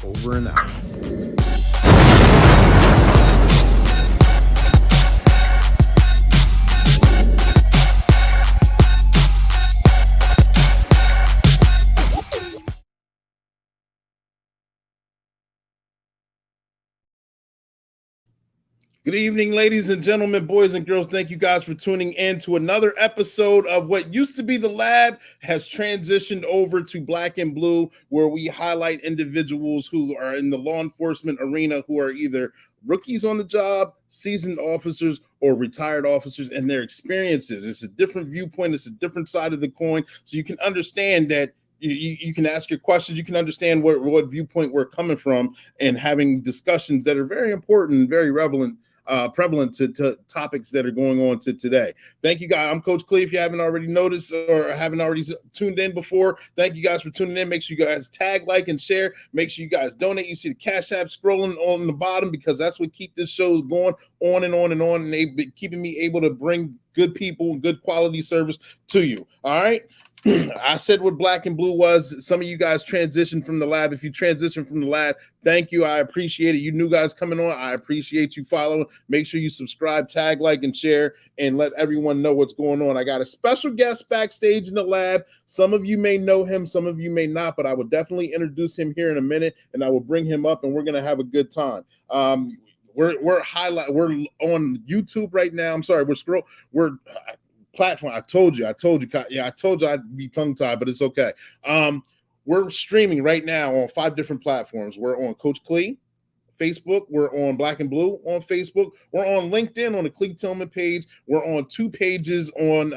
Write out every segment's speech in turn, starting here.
Over and out. Good evening, ladies and gentlemen, boys and girls. Thank you guys for tuning in to another episode of what used to be The Lab has transitioned over to Black and Blue, where we highlight individuals who are in the law enforcement arena who are either rookies on the job, seasoned officers, or retired officers and their experiences. It's a different viewpoint. It's a different side of the coin. So you can understand that you can ask your questions. You can understand what viewpoint we're coming from and having discussions that are very important and very prevalent to topics that are going on today. Thank you, guys. I'm Coach Clee. If you haven't already noticed or haven't already tuned in before, thank you guys for tuning in. Make sure you guys tag, like, and share. Make sure you guys donate. You see the Cash App scrolling on the bottom because that's what keep this show going on and on and on. And they've been keeping me able to bring good people and good quality service to you. All right. I said what Black and Blue was. Some of you guys transitioned from the lab. If you transitioned from the lab, thank you. I appreciate it. You new guys coming on, I appreciate you following. Make sure you subscribe, tag, like, and share, and let everyone know what's going on. I got a special guest backstage in the lab. Some of you may know him, some of you may not, but I will definitely introduce him here in a minute, and I will bring him up, and we're going to have a good time. We're on YouTube right now. I'm sorry, we're platform. I told you I'd be tongue-tied, but it's okay. We're streaming right now on 5 different platforms. We're on Coach Clee, Facebook. We're on Black and Blue on Facebook. We're on LinkedIn on the Clee Tillman page. We're on 2 pages on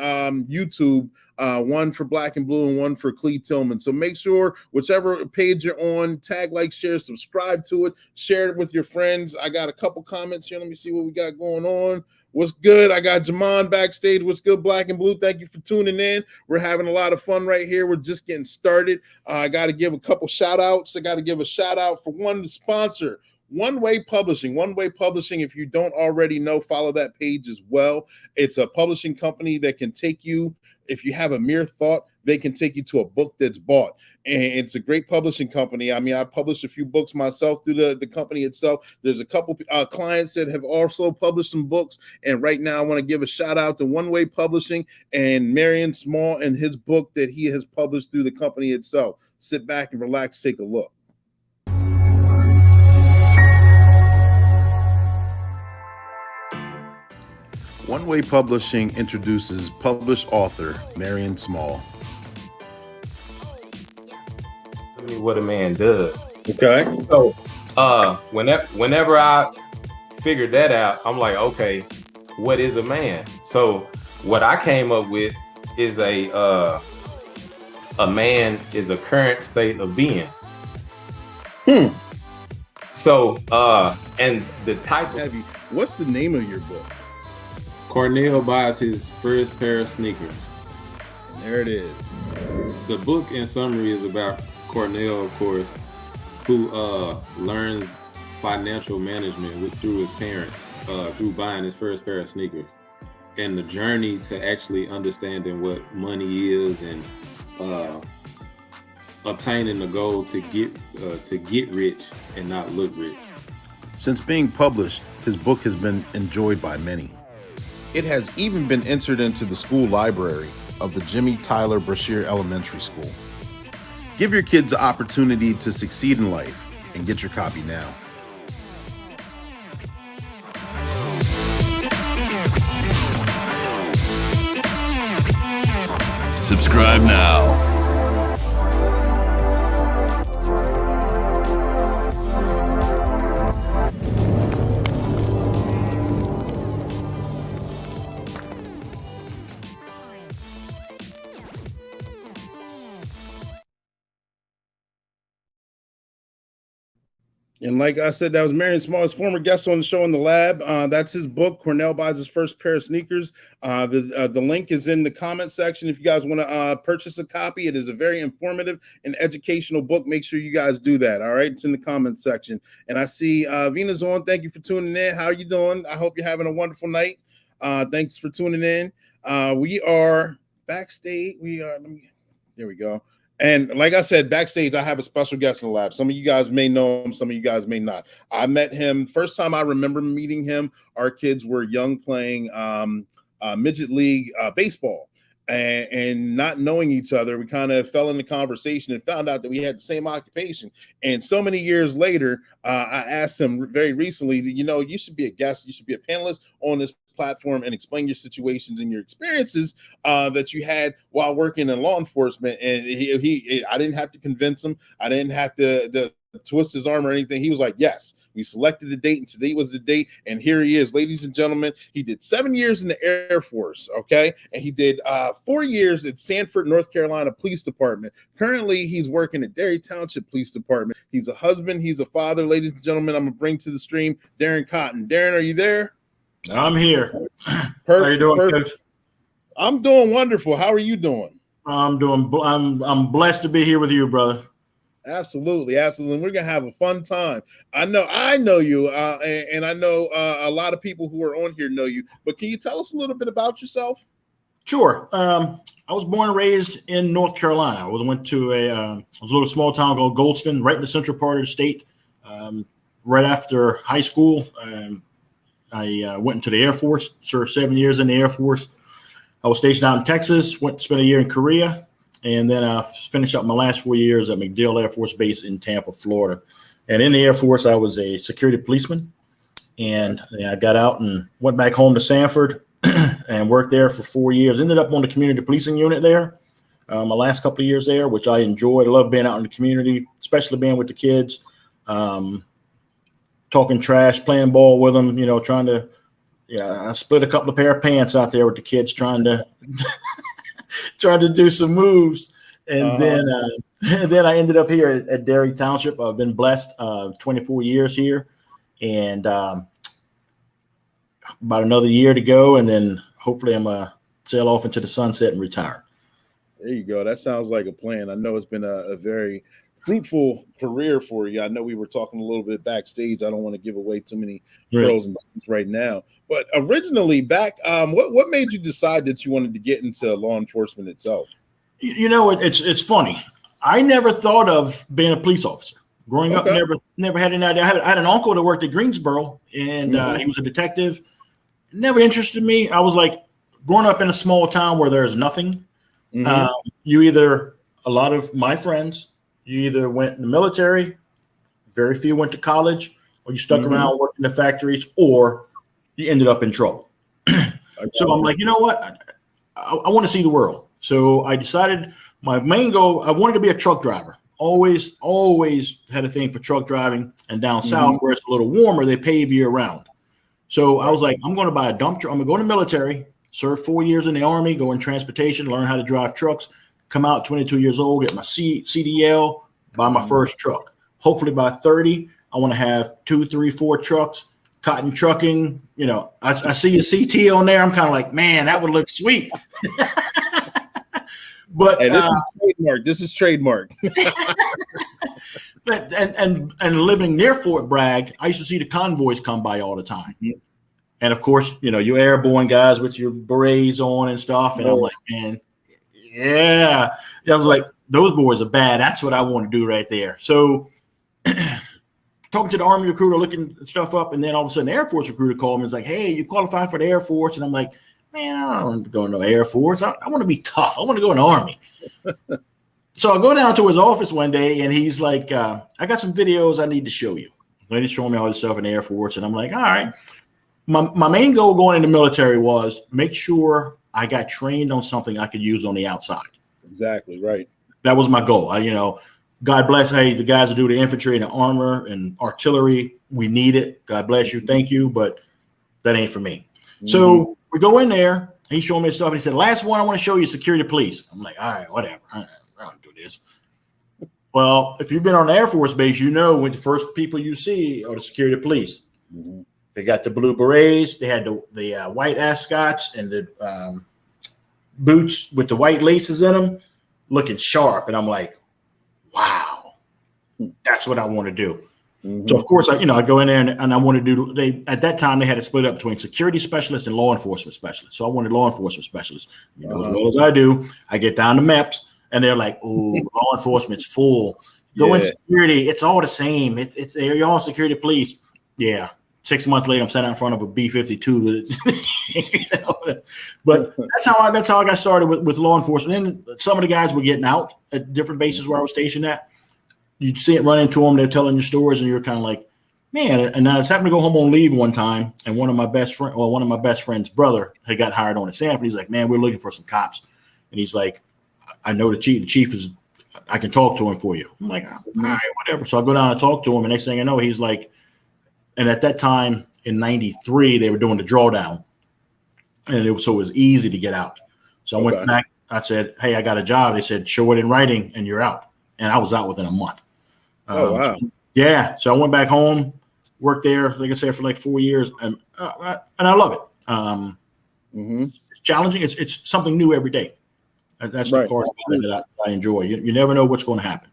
YouTube, one for Black and Blue and one for Clee Tillman. So make sure whichever page you're on, tag, like, share, subscribe to it, share it with your friends. I got a couple comments here. Let me see what we got going on. What's good? I got Jamon backstage. What's good, Black and Blue? Thank you for tuning in. We're having a lot of fun right here. We're just getting started. I got to give a couple shout outs. I got to give a shout out for one sponsor, One Way Publishing. One Way Publishing, if you don't already know, follow that page as well. It's a publishing company that can take you, if you have a mere thought, they can take you to a book that's bought. And it's a great publishing company. I mean, I published a few books myself through the company itself. There's a couple clients that have also published some books. And right now, I want to give a shout out to One Way Publishing and Marion Small and his book that he has published through the company itself. Sit back and relax, take a look. One Way Publishing introduces published author Marion Small. What a man does. Okay. So whenever I figured that out, I'm like, okay, what is a man? So what I came up with is a man is a current state of being. So and the type of what's the name of your book? Cornell buys his first pair of sneakers. There it is. The book in summary is about Cornell, of course, who learns financial management through his parents, through buying his first pair of sneakers, and the journey to actually understanding what money is and obtaining the goal to get rich and not look rich. Since being published, his book has been enjoyed by many. It has even been entered into the school library of the Jimmy Tyler Brashear Elementary School. Give your kids the opportunity to succeed in life and get your copy now. Subscribe now. And like I said, that was Marion Small's former guest on the show in the lab. That's his book, Cornell Buys His First Pair of Sneakers. The link is in the comment section. If you guys want to purchase a copy, it is a very informative and educational book. Make sure you guys do that. All right. It's in the comment section. And I see Vina's on. Thank you for tuning in. How are you doing? I hope you're having a wonderful night. Thanks for tuning in. We are backstage. There we go. And like I said, backstage, I have a special guest in the lab. Some of you guys may know him. Some of you guys may not. I met him. First time I remember meeting him, our kids were young playing midget league baseball. And not knowing each other, we kind of fell into conversation and found out that we had the same occupation. And so many years later, I asked him very recently, you should be a guest. You should be a panelist on this platform and explain your situations and your experiences that you had while working in law enforcement. And I didn't have to convince him. I didn't have to twist his arm or anything. He was like, yes. We selected the date, and today was the date, and here he is, ladies and gentlemen. He did 7 years in the Air Force, okay? And he did 4 years at Sanford, North Carolina Police Department. Currently, he's working at Derry Township Police Department. He's a husband. He's a father. Ladies and gentlemen, I'm going to bring to the stream Darren Cotten. Darren, are you there? I'm here. How you doing, Coach? I'm doing wonderful. How are you doing? I'm blessed to be here with you, brother. Absolutely. We're gonna have a fun time. I know you, and I know a lot of people who are on here know you. But can you tell us a little bit about yourself? Sure. I was born and raised in North Carolina. I went to a little small town called Goldston, right in the central part of the state. Right after high school, I went into the Air Force. Served 7 years in the Air Force. I was stationed out in Texas. Spent a year in Korea. And then I finished up my last 4 years at MacDill Air Force Base in Tampa, Florida. And in the Air Force, I was a security policeman. And I got out and went back home to Sanford and worked there for 4 years. Ended up on the community policing unit there. My last couple of years there, which I enjoyed. I love being out in the community, especially being with the kids. talking trash, playing ball with them, trying to, I split a couple of pair of pants out there with the kids trying to do some moves. And then I ended up here at Derry Township. I've been blessed 24 years here, and about another year to go. And then hopefully I'm going to sail off into the sunset and retire. There you go. That sounds like a plan. I know it's been a very fruitful career for you. I know we were talking a little bit backstage. I don't want to give away too many pros and cons right now. But originally back, what made you decide that you wanted to get into law enforcement itself? It's funny. I never thought of being a police officer. Growing up, never had any idea. I had an uncle that worked at Greensboro, and he was a detective. Never interested me. I was like, growing up in a small town where there's nothing, a lot of my friends, you either went in the military, very few went to college, or you stuck around working in the factories, or you ended up in trouble. So I'm like, you know what? I want to see the world. So I decided my main goal, I wanted to be a truck driver. Always had a thing for truck driving. And down south, where it's a little warmer, they pave year round. So I was like, I'm going to buy a dump truck. I'm going to go in the military, serve 4 years in the Army, go in transportation, learn how to drive trucks, come out 22 years old, get my CDL, buy my first truck. Hopefully by 30, I want to have 2, 3, 4 trucks. Cotten Trucking, I see a CT on there. I'm kind of like, man, that would look sweet. But hey, this is trademark. But and living near Fort Bragg, I used to see the convoys come by all the time. And of course, you airborne guys with your berets on and stuff. And I'm like, man, yeah. I was like, those boys are bad. That's what I want to do right there. So talking to the Army recruiter, looking stuff up, and then all of a sudden the Air Force recruiter called me and was like, hey, you qualify for the Air Force? And I'm like, man, I don't want to go in the Air Force. I want to be tough. I want to go in the Army. So I go down to his office one day, and he's like, I got some videos I need to show you. And he's showing me all this stuff in the Air Force, and I'm like, all right. My main goal going in the military was make sure I got trained on something I could use on the outside. Exactly, right. That was my goal. God bless, hey, the guys who do the infantry and the armor and artillery, we need it. God bless you. Thank you. But that ain't for me. So we go in there. He's showing me stuff. And he said, last one I want to show you, security police. I'm like, all right, whatever. I don't do this. Well, if you've been on the Air Force base, when the first people you see are the security police. They got the blue berets. They had the white ascots and the boots with the white laces in them, looking sharp. And I'm like, wow, that's what I want to do. So of course, I go in there and I want to do. At that time they had it split up between security specialists and law enforcement specialists. So I wanted law enforcement specialists. As well as I do, I get down to MEPS and they're like, "Oh, law enforcement's full. Go in security. It's all the same. You're all security police." Yeah. 6 months later, I'm sitting in front of a B-52 with it. But that's how I got started with law enforcement. And some of the guys were getting out at different bases where I was stationed at. You'd see it, run into them, they're telling your stories, and you're kind of like, man. And I was happened to go home on leave one time, and one of my best friend's brother had got hired on at Sanford. He's like, man, we're looking for some cops. And he's like, I know the chief. The chief is, I can talk to him for you. I'm like, all right, whatever. So I go down and talk to him, and next thing I know, he's like, and at that time in '93, they were doing the drawdown, and it was easy to get out. So I went back. I said, hey, I got a job. They said, show it in writing, and you're out. And I was out within a month. Oh, wow. Yeah. So I went back home, worked there, like I said, for like 4 years, and I love it. It's challenging. It's something new every day. That's the part that I enjoy. You never know what's going to happen.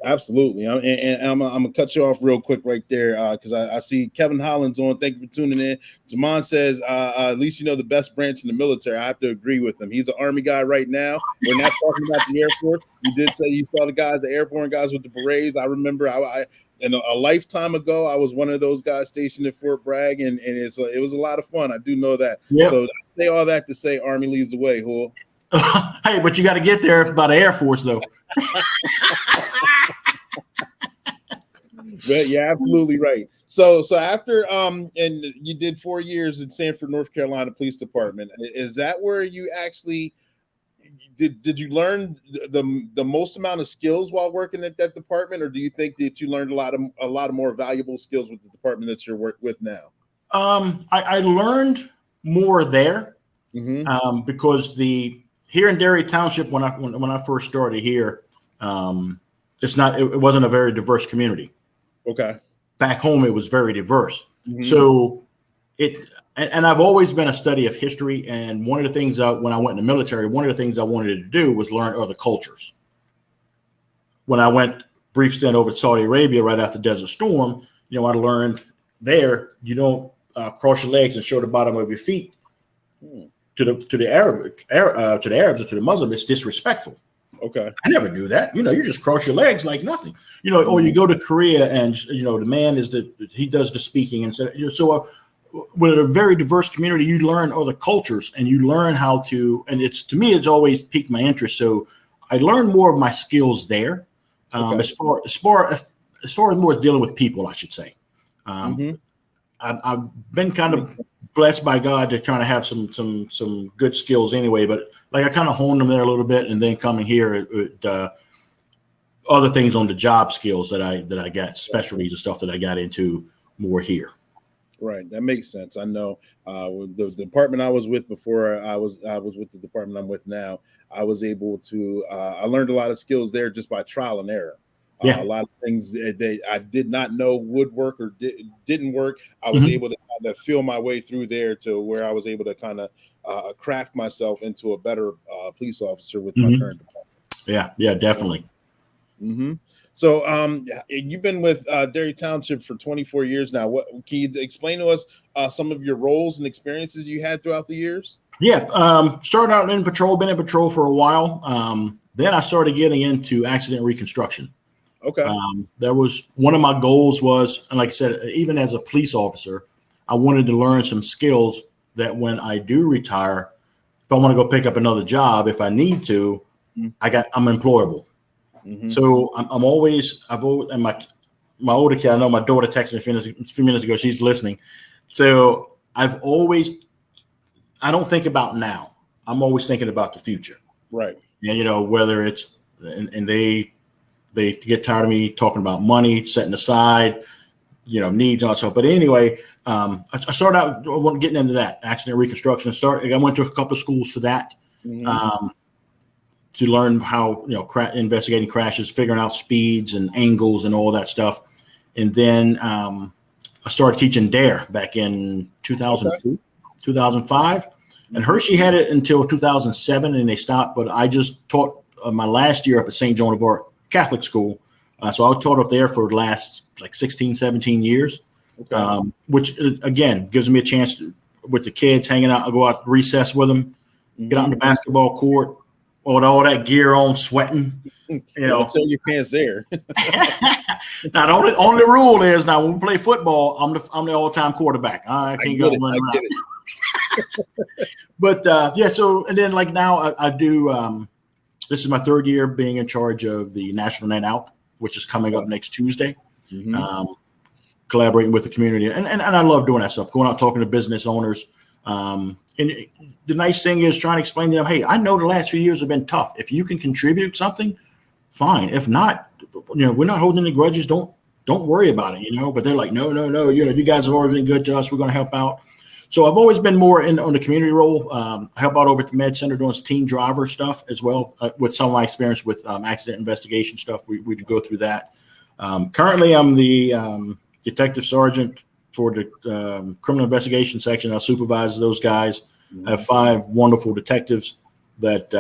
Absolutely. And I'm gonna cut you off real quick right there because I see Kevin Hollins on. Thank you for tuning in. Jamon says, at least the best branch in the military. I have to agree with him. He's an Army guy right now. We're not talking about the Air Force. You did say you saw the airborne guys with the berets. I remember I in a lifetime ago, I was one of those guys stationed at Fort Bragg, and it was a lot of fun. I do know that. Yep. So I say all that to say Army leads the way, Hul. Hey, but you got to get there by the Air Force, though. But you're absolutely right. So after and you did 4 years in Sanford, North Carolina Police Department. Is that where you actually did you learn the most amount of skills while working at that department, or do you think that you learned a lot of more valuable skills with the department that you're work with now? I learned more there because here in Derry Township when I first started here, it wasn't a very diverse community. Okay. Back home, it was very diverse. So and I've always been a study of history. And one of the things when I went in the military, one of the things I wanted to do was learn other cultures. When I went brief stint over to Saudi Arabia right after Desert Storm, I learned there you don't cross your legs and show the bottom of your feet to the Arabs or to the Muslim. It's disrespectful. Okay. I never do that. You just cross your legs like nothing. Or you go to Korea and the man he does the speaking and so with a very diverse community, you learn other cultures and you learn how to. And to me, it's always piqued my interest. So I learned more of my skills there. As far as more as dealing with people, I should say. I've been kind of blessed by God to trying to have some good skills anyway, but like I kind of honed them there a little bit, and then coming here, other things on the job skills that I got, specialties and stuff that I got into more here. Right, that makes sense. I know with the department I was with before I was with the department I'm with now, I was able to I learned a lot of skills there just by trial and error. A lot of things that I did not know would work or didn't work. I was able to kind of feel my way through there to where I was able to kind of craft myself into a better police officer with my current department. Yeah, definitely. So you've been with Derry Township for 24 years now. What can you explain to us some of your roles and experiences you had throughout the years? Yeah, started out in patrol, been in patrol for a while. Then I started getting into accident reconstruction. Okay. That was one of my goals and like I said, even as a police officer, I wanted to learn some skills that when I do retire, if I want to go pick up another job, if I need to, I'm employable. So I've always, and my older kid, I know my daughter texted me a few minutes ago, she's listening. So I don't think about now. I'm always thinking about the future. Right. And, whether it's, and they get tired of me talking about money, setting aside, needs and all that stuff. But anyway, I started out getting into that accident reconstruction. I went to a couple of schools for that. To learn how, investigating crashes, figuring out speeds and angles and all that stuff. And then I started teaching DARE back in 2004, 2005. And Hershey had it until 2007 and they stopped. But I just taught my last year up at St. Joan of Arc Catholic School. So I taught up there for the last 16, 17 years, which again gives me a chance to, with the kids hanging out, I go out recess with them, get out on the basketball court, with all that gear on, sweating. Until your pants there. Now the only rule is now when we play football, I'm the all-time quarterback. I can't go running around. But so and then now I do. This is my third year being in charge of the National Night Out, which is coming up next Tuesday. Collaborating with the community, and I love doing that stuff. Going out talking to business owners. And the nice thing is trying to explain to them, hey, I know the last few years have been tough. If you can contribute something, fine. If not, we're not holding any grudges. Don't worry about it, But they're like, no. You guys have always been good to us. We're going to help out. So I've always been more on the community role. I help out over at the Med Center doing some team driver stuff as well with some of my experience with accident investigation stuff. We go through that. Currently, I'm the detective sergeant for the criminal investigation section. I supervise those guys. I have 5 wonderful detectives that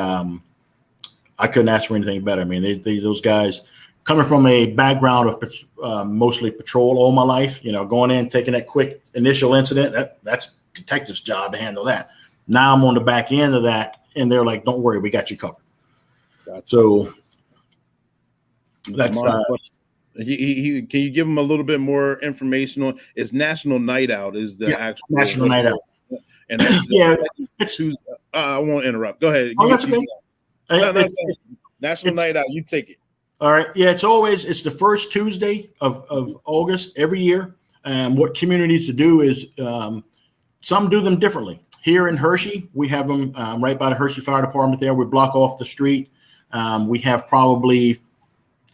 I couldn't ask for anything better. I mean, those guys coming from a background of mostly patrol all my life, going in, taking that quick initial incident, that's detective's job to handle that. Now I'm on the back end of that, and they're like, don't worry, we got you covered. Gotcha. So that's can you give them a little bit more information on? Is National Night Out is the actual National Night Out, and that's I won't interrupt. Go ahead. Oh, that's okay. National Night Out. You take it. All right. Yeah, it's the first Tuesday of August every year. What communities to do is some do them differently. Here in Hershey, we have them right by the Hershey Fire Department there. We block off the street. We have probably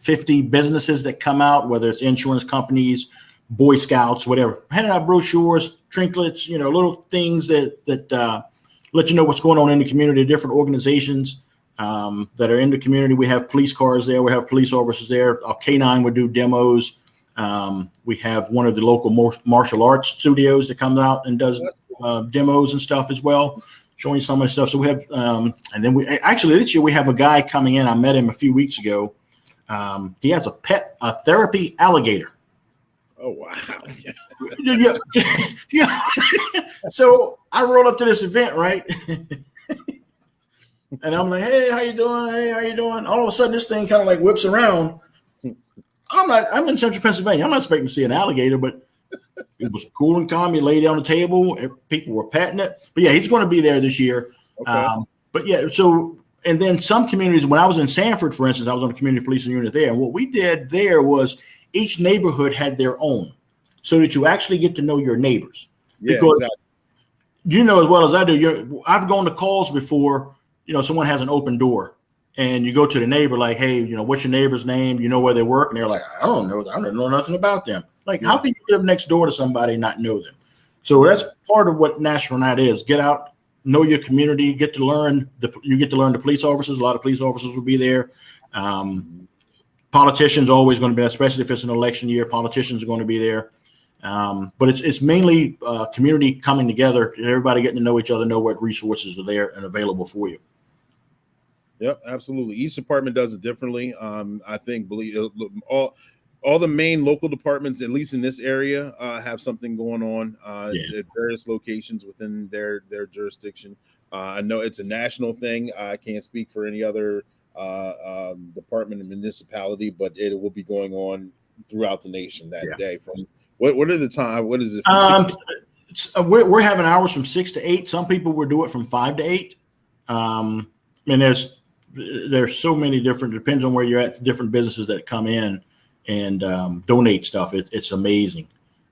50 businesses that come out, whether it's insurance companies, Boy Scouts, whatever, handing out brochures, trinkets, little things that let you know what's going on in the community, different organizations that are in the community. We have police cars there. We have police officers there. Our K9 would do demos. We have one of the local martial arts studios that comes out and does demos and stuff as well, showing some of the stuff. So we have, and then this year we have a guy coming in. I met him a few weeks ago. He has a therapy alligator. Oh, wow. Yeah. So I roll up to this event, right? And I'm like, hey, how you doing? Hey, how you doing? All of a sudden, this thing kind of like whips around. I'm in central Pennsylvania. I'm not expecting to see an alligator, but it was cool and calm. He laid on the table. People were petting it. But yeah, he's going to be there this year. Okay. But yeah, so, and then some communities, when I was in Sanford, for instance, I was on the community policing unit there. And what we did there was each neighborhood had their own, so that you actually get to know your neighbors. Yeah, because exactly. you know as well as I do, I've gone to calls before, someone has an open door and you go to the neighbor like, hey, what's your neighbor's name? You know where they work? And they're like, I don't know nothing about them. Like, how can you live next door to somebody and not know them? So that's part of what National Night is. Get out, know your community, you get to learn the police officers. A lot of police officers will be there. Politicians are always going to be, especially if it's an election year, politicians are going to be there. But it's mainly community coming together, everybody getting to know each other, know what resources are there and available for you. Yep, absolutely. Each department does it differently. I think all the main local departments, at least in this area, have something going on at various locations within their jurisdiction. I know it's a national thing. I can't speak for any other department and municipality, but it will be going on throughout the nation that day. From what are the time? What is it? We're having hours from 6 to 8. Some people will do it from 5 to 8. And there's so many different, depends on where you're at, different businesses that come in and donate stuff. It's amazing.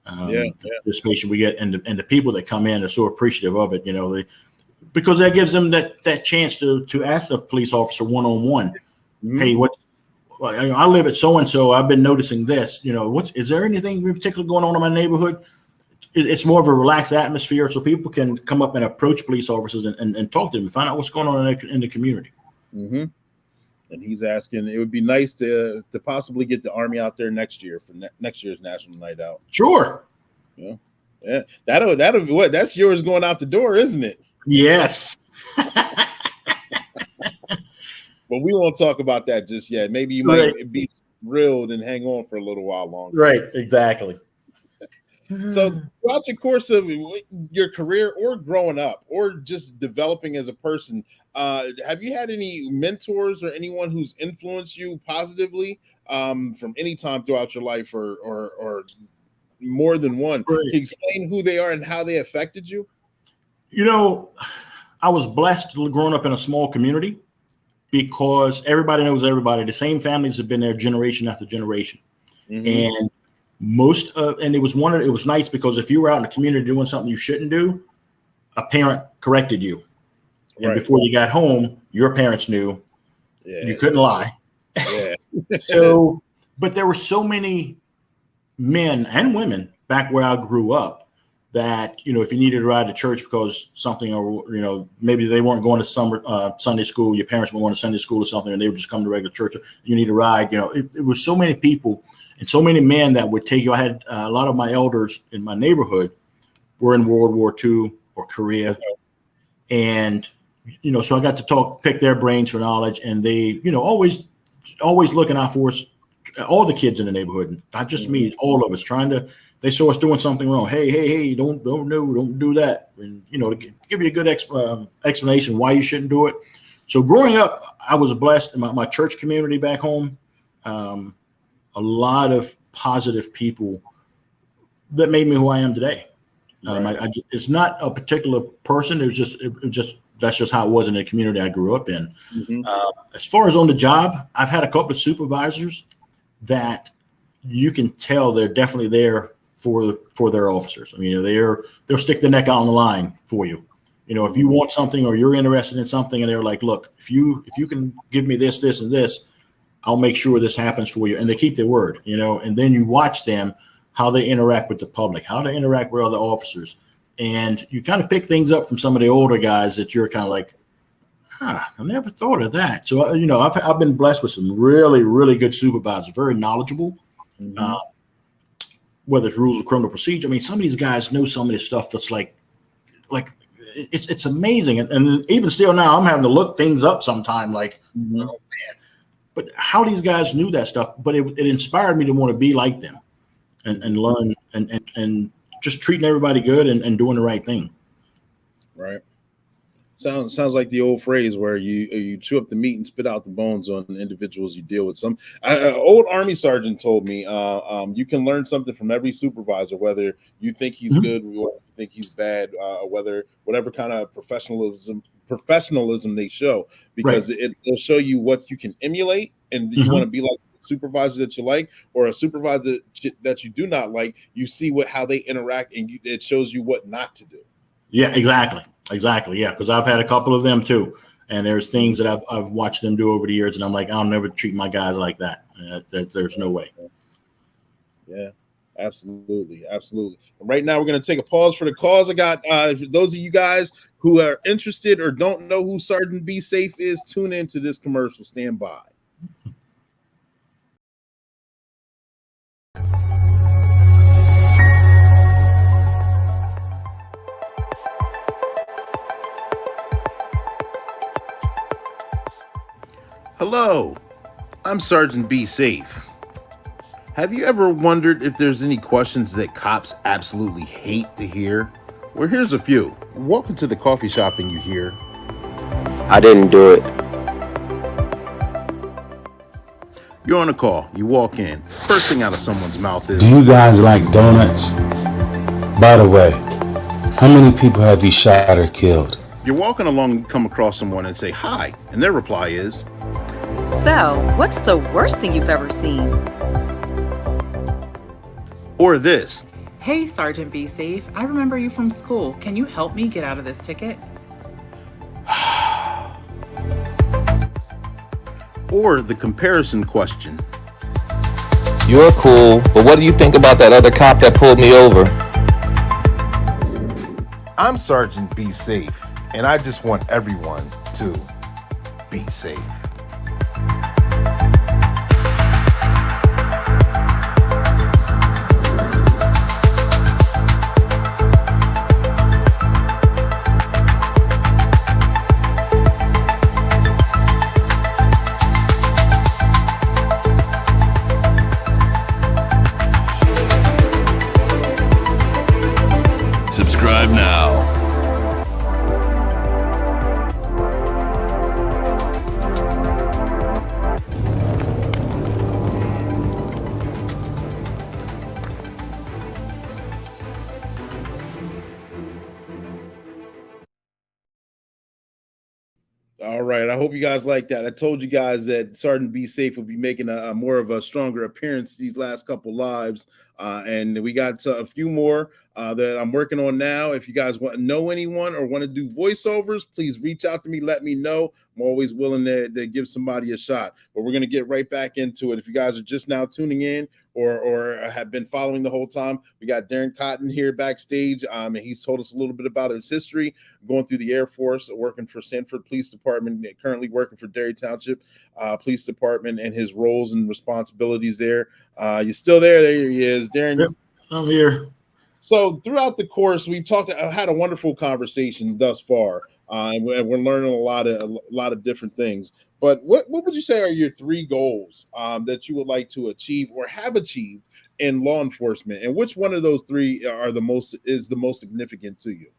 The participation we get, and the people that come in are so appreciative of it. Because that gives them that chance to ask the police officer one-on-one, hey, I live at so-and-so. I've been noticing this, is there anything in particular going on in my neighborhood? It's more of a relaxed atmosphere so people can come up and approach police officers and talk to them and find out what's going on in the community. Mm-hmm. And he's asking, it would be nice to possibly get the Army out there next year for next year's National Night Out. Sure. Yeah. That'll be what? That's yours going out the door, isn't it? Yes. But we won't talk about that just yet. Maybe you might be thrilled and hang on for a little while longer. Right, exactly. So throughout the course of your career or growing up or just developing as a person, have you had any mentors or anyone who's influenced you positively from any time throughout your life or more than one? Right. Can you explain who they are and how they affected you? I was blessed growing up in a small community because everybody knows everybody. The same families have been there generation after generation. Mm-hmm. And and it was nice because if you were out in the community doing something you shouldn't do, a parent corrected you. And before you got home, your parents knew you couldn't lie. Yeah. But there were so many men and women back where I grew up that, if you needed to ride to church because something, or, maybe they weren't going to Sunday school, your parents weren't going to Sunday school or something, and they would just come to regular church. You need to ride, it was so many people and so many men that would take you. I had a lot of my elders in my neighborhood were in World War II or Korea. And, so I got to pick their brains for knowledge, and they, always looking out for us, all the kids in the neighborhood, not just me, all of us they saw us doing something wrong. Hey, don't do that. And, to give you a good explanation why you shouldn't do it. So growing up, I was blessed in my church community back home. A lot of positive people that made me who I am today. It's not a particular person. That's just how it was in the community I grew up in. Mm-hmm. As far as on the job, I've had a couple of supervisors that you can tell they're definitely there for their officers. I mean, they'll stick their neck out on the line for you. if you want something or you're interested in something, and they're like, look, if you can give me this, this, and this, I'll make sure this happens for you. And they keep their word, and then you watch them, how they interact with the public, how they interact with other officers. And you kind of pick things up from some of the older guys that you're kind of like, I never thought of that. So, I've been blessed with some really, really good supervisors, very knowledgeable, whether it's rules of criminal procedure. I mean, some of these guys know some of this stuff that's like it's amazing. And even still now, I'm having to look things up sometime, like, oh, man. But how these guys knew that stuff, but it inspired me to want to be like them and learn and just treating everybody good and doing the right thing. Right. Sounds like the old phrase where you chew up the meat and spit out the bones on the individuals you deal with. Some old Army sergeant told me you can learn something from every supervisor, whether you think he's good or you think he's bad, whatever kind of professionalism they show, because it'll show you what you can emulate, and you want to be like a supervisor that you like, or a supervisor that you do not like. You see how they interact, and it shows you what not to do. Yeah, exactly. Yeah, because I've had a couple of them too, and there's things that I've watched them do over the years, and I'm like, I'll never treat my guys like that. There's no way. Yeah, absolutely. Right now, we're going to take a pause for the cause. I got for those of you guys who are interested or don't know who Sergeant Be Safe is, tune into this commercial. Stand by. Hello, I'm Sergeant Be Safe. Have you ever wondered if there's any questions that cops absolutely hate to hear? Well, here's a few. Walk into the coffee shop and you hear, I didn't do it. You're on a call, you walk in. First thing out of someone's mouth is, do you guys like donuts? By the way, how many people have you shot or killed? You're walking along and you come across someone and say hi, and their reply is, so, what's the worst thing you've ever seen? Or this. Hey, Sergeant Be Safe. I remember you from school. Can you help me get out of this ticket? Or the comparison question. You're cool, but what do you think about that other cop that pulled me over? I'm Sergeant Be Safe, and I just want everyone to be safe. Subscribe now. All right. I hope you guys like that. I told you guys that Sergeant Be Safe will be making a more of a stronger appearance these last couple lives. And we got a few more that I'm working on now. If you guys want to know anyone or want to do voiceovers, please reach out to me. Let me know. I'm always willing to give somebody a shot. But we're going to get right back into it. If you guys are just now tuning in or have been following the whole time, we got Darren Cotten here backstage. And he's told us a little bit about his history, going through the Air Force, working for Sanford Police Department, currently working for Derry Township Police Department, and his roles and responsibilities there. You still there? There he is. Darren. Yep, I'm here. So throughout the course, we've had a wonderful conversation thus far. And we're learning a lot of different things. But what would you say are your three goals that you would like to achieve or have achieved in law enforcement? And which one of those three is the most significant to you?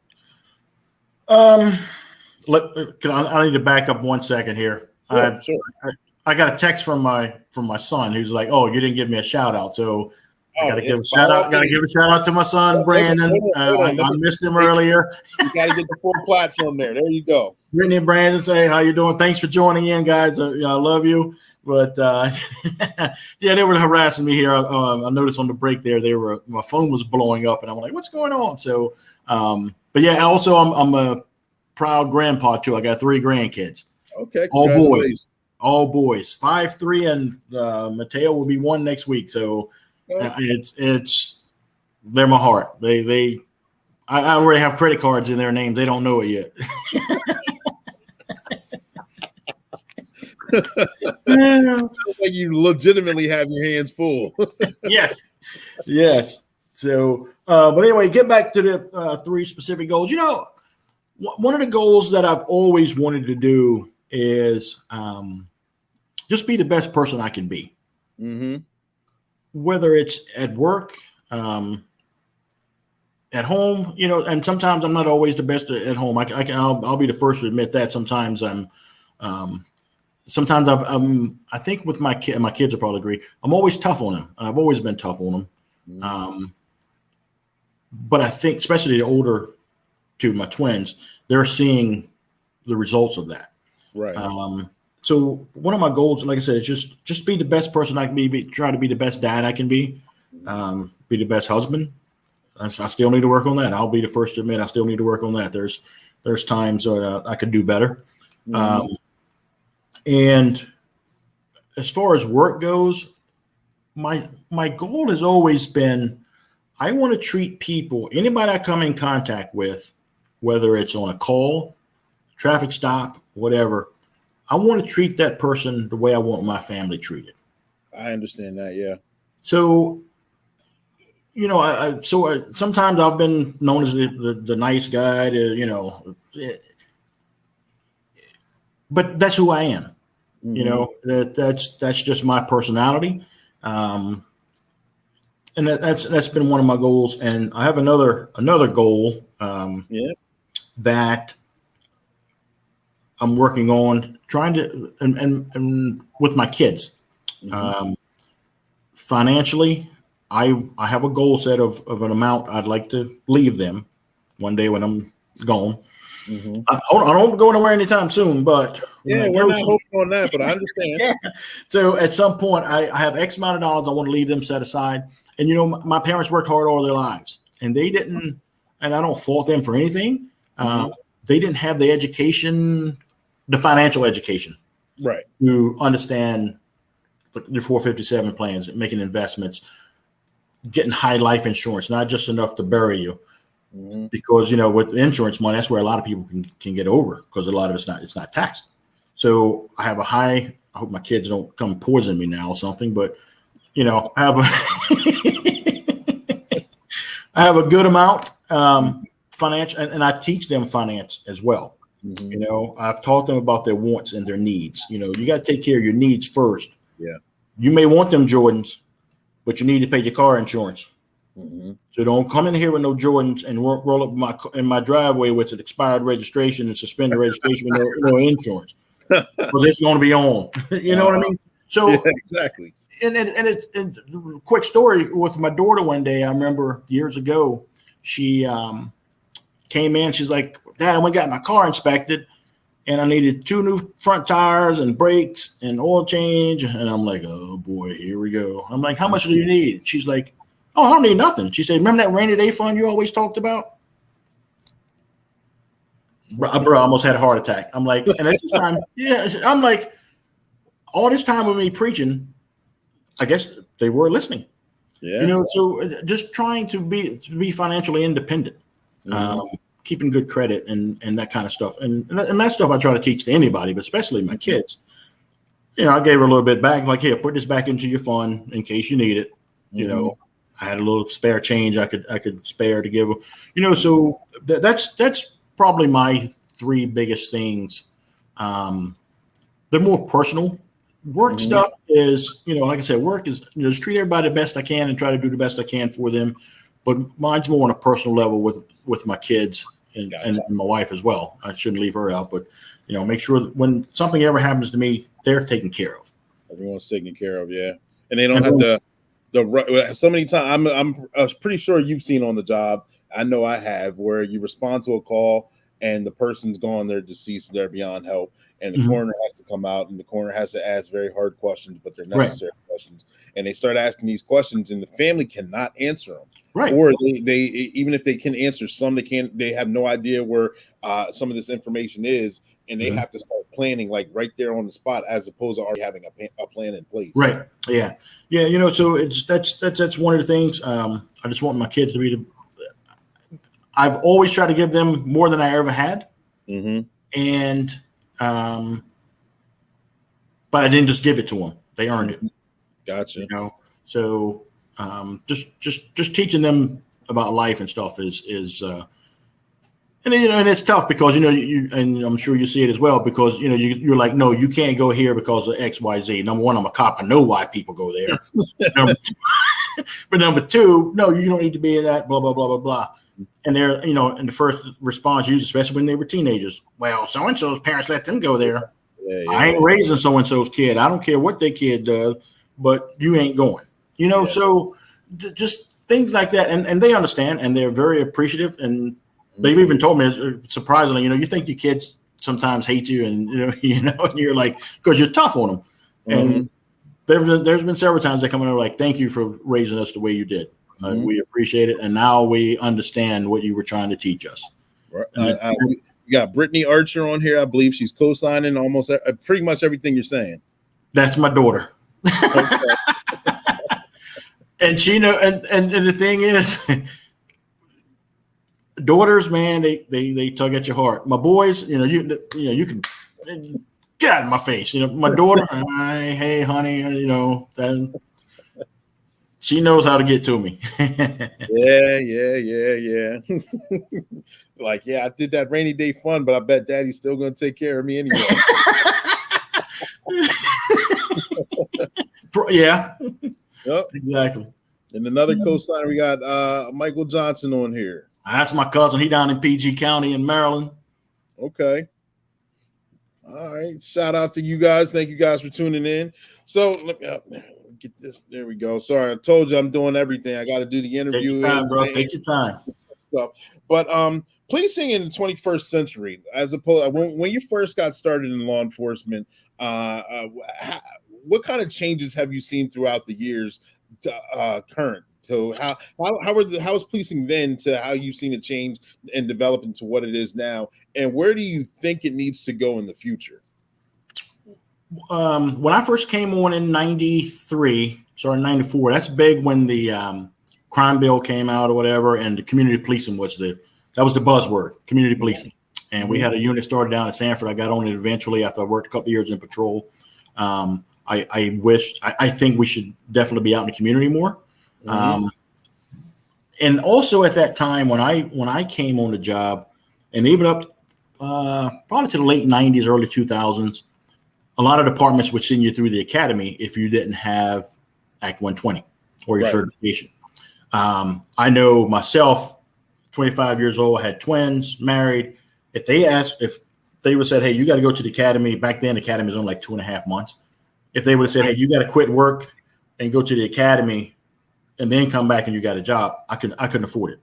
I need to back up 1 second here. Yeah, sure. I got a text from my son who's like, "Oh, you didn't give me a shout out." So I gotta give a shout out. Got to give a shout out to my son, Brandon. I missed him earlier. You got to get the full platform there. There you go. Brittany and Brandon say, "How you doing? Thanks for joining in, guys. I love you." But yeah, they were harassing me here. I noticed on the break there, my phone was blowing up, and I'm like, "What's going on?" So, but yeah, also I'm proud grandpa too. I got 3 grandkids. Okay, all boys. congratulations. All boys. 5, 3, and Mateo will be 1 next week. So it's they're my heart. I already have credit cards in their names. They don't know it yet. Like you legitimately have your hands full. Yes. So, but anyway, get back to the 3 specific goals. You know, one of the goals that I've always wanted to do is just be the best person I can be. Mm-hmm. Whether it's at work, at home, you know, and sometimes I'm not always the best at home. I'll be the first to admit that. Sometimes I think with my kids will probably agree. I'm always tough on them. I've always been tough on them. Mm-hmm. But I think, especially the older 2, my twins, they're seeing the results of that. Right. So one of my goals, like I said, is just be the best person I can be try to be the best dad I can be the best husband. I still need to work on that. I'll be the first to admit I still need to work on that. There's times I could do better. Mm-hmm. And as far as work goes, my goal has always been I want to treat people, anybody I come in contact with, whether it's on a call, traffic stop, whatever, I want to treat that person the way I want my family treated. I understand that, yeah. So, you know, sometimes I've been known as the nice guy, but that's who I am. Mm-hmm. You know, that's just my personality. And that's been one of my goals. And I have another goal that I'm working on trying to, and with my kids, financially, I have a goal set of an amount I'd like to leave them one day when I'm gone. Mm-hmm. I don't go anywhere anytime soon, but we're not hoping on that, but I understand. Yeah. So at some point, I have X amount of dollars I want to leave them set aside. And you know, my parents worked hard all their lives, and they didn't. And I don't fault them for anything. They didn't have the education, the financial education, right, to understand the 457 plans, making investments, getting high life insurance, not just enough to bury you. Mm-hmm. Because, you know, with insurance money, that's where a lot of people can get over, because a lot of it's not taxed. So I have I hope my kids don't come poison me now or something, but, you know, I have a good amount financial, and I teach them finance as well. Mm-hmm. You know, I've taught them about their wants and their needs. You know, you got to take care of your needs first. Yeah. You may want them Jordans, but you need to pay your car insurance. Mm-hmm. So don't come in here with no Jordans and roll up in my driveway with an expired registration and suspend the registration with no insurance, because it's going to be on. You know what I mean? So yeah, exactly. And quick story with my daughter. One day, I remember years ago, she came in. She's like, "Dad, I went and got my car inspected, and I needed 2 new front tires and brakes and oil change." And I'm like, "Oh boy, here we go." I'm like, "How much do you need?" She's like, "Oh, I don't need nothing." She said, "Remember that rainy day fund you always talked about?" Bro, I almost had a heart attack. I'm like, and at this time, I'm like, all this time with me preaching, I guess they were listening. Yeah. You know, so just trying to be financially independent, keeping good credit and that kind of stuff. And that stuff I try to teach to anybody, but especially my kids. You know, I gave her a little bit back, like, "Here, put this back into your fund in case you need it." You know, I had a little spare change I could spare to give her. You know, so that's probably my 3 biggest things. They're more personal. Work stuff is, you know, like I said, work is, you know, just treat everybody the best I can and try to do the best I can for them. But mine's more on a personal level with my kids and my wife as well. I shouldn't leave her out, but, you know, make sure that when something ever happens to me, they're taken care of. Everyone's taken care of, yeah. And they don't have so many times. I'm pretty sure you've seen on the job. I know I have, where you respond to a call and the person's gone, they're deceased, they're beyond help, and the coroner has to come out, and the coroner has to ask very hard questions, but they're necessary questions. And they start asking these questions, and the family cannot answer them. Right. Or they even if they can answer some, they have no idea where some of this information is, and they have to start planning like right there on the spot, as opposed to already having a plan in place. Right. Yeah. Yeah. So that's one of the things. I just want my kids to be I've always tried to give them more than I ever had. And, but I didn't just give it to them. They earned it. Gotcha. So just teaching them about life and stuff is and it's tough because you and I'm sure you see it as well, because you're like, no, you can't go here because of XYZ. Number one, I'm a cop. I know why people go there. But number two, no, you don't need to be in that. Blah blah blah blah blah. And they're and the first response, usually, especially when they were teenagers, well, so and so's parents let them go there. Yeah. I ain't raising so and so's kid. I don't care what their kid does, but you ain't going. So just things like that, and they understand, and they're very appreciative, and they've even told me, surprisingly, you think your kids sometimes hate you, and and you're like, because you're tough on them. And there's been several times they come in and like, thank you for raising us the way you did. We appreciate it, and now we understand what you were trying to teach us. Right. We got Brittany Archer on here. I believe she's co-signing almost pretty much everything you're saying. That's my daughter. And she and the thing is, daughters, man, they tug at your heart. My boys, you can get out of my face. My daughter, hey, honey, then she knows how to get to me. Yeah. Like, I did that rainy day fun, but I bet Daddy's still gonna take care of me anyway. Yeah. Yep. Exactly. And another co-signer, we got Michael Johnson on here. That's my cousin. He down in PG County in Maryland. Okay. All right. Shout out to you guys. Thank you guys for tuning in. So let me get this. There we go. Sorry, I told you I'm doing everything. I got to do the interview. Take your time, bro. Take your time. But policing in the 21st century, as opposed when you first got started in law enforcement, what kind of changes have you seen throughout the years to current? So how is policing then to how you've seen it change and develop into what it is now, and where do you think it needs to go in the future? When I first came on in 94, that's big when the crime bill came out or whatever, and the community policing was the buzzword, community policing. And we had a unit started down at Sanford. I got on it eventually after I worked a couple of years in patrol. I think we should definitely be out in the community more. And also at that time when I came on the job, and even up probably to the late 90s, early 2000s, a lot of departments would send you through the academy if you didn't have Act 120 or your certification. I know myself, 25 years old, had twins, married. If they would have said, hey, you got to go to the academy, back then the academy was only like 2.5 months. If they would have said, hey, you got to quit work and go to the academy and then come back and you got a job, I couldn't afford it.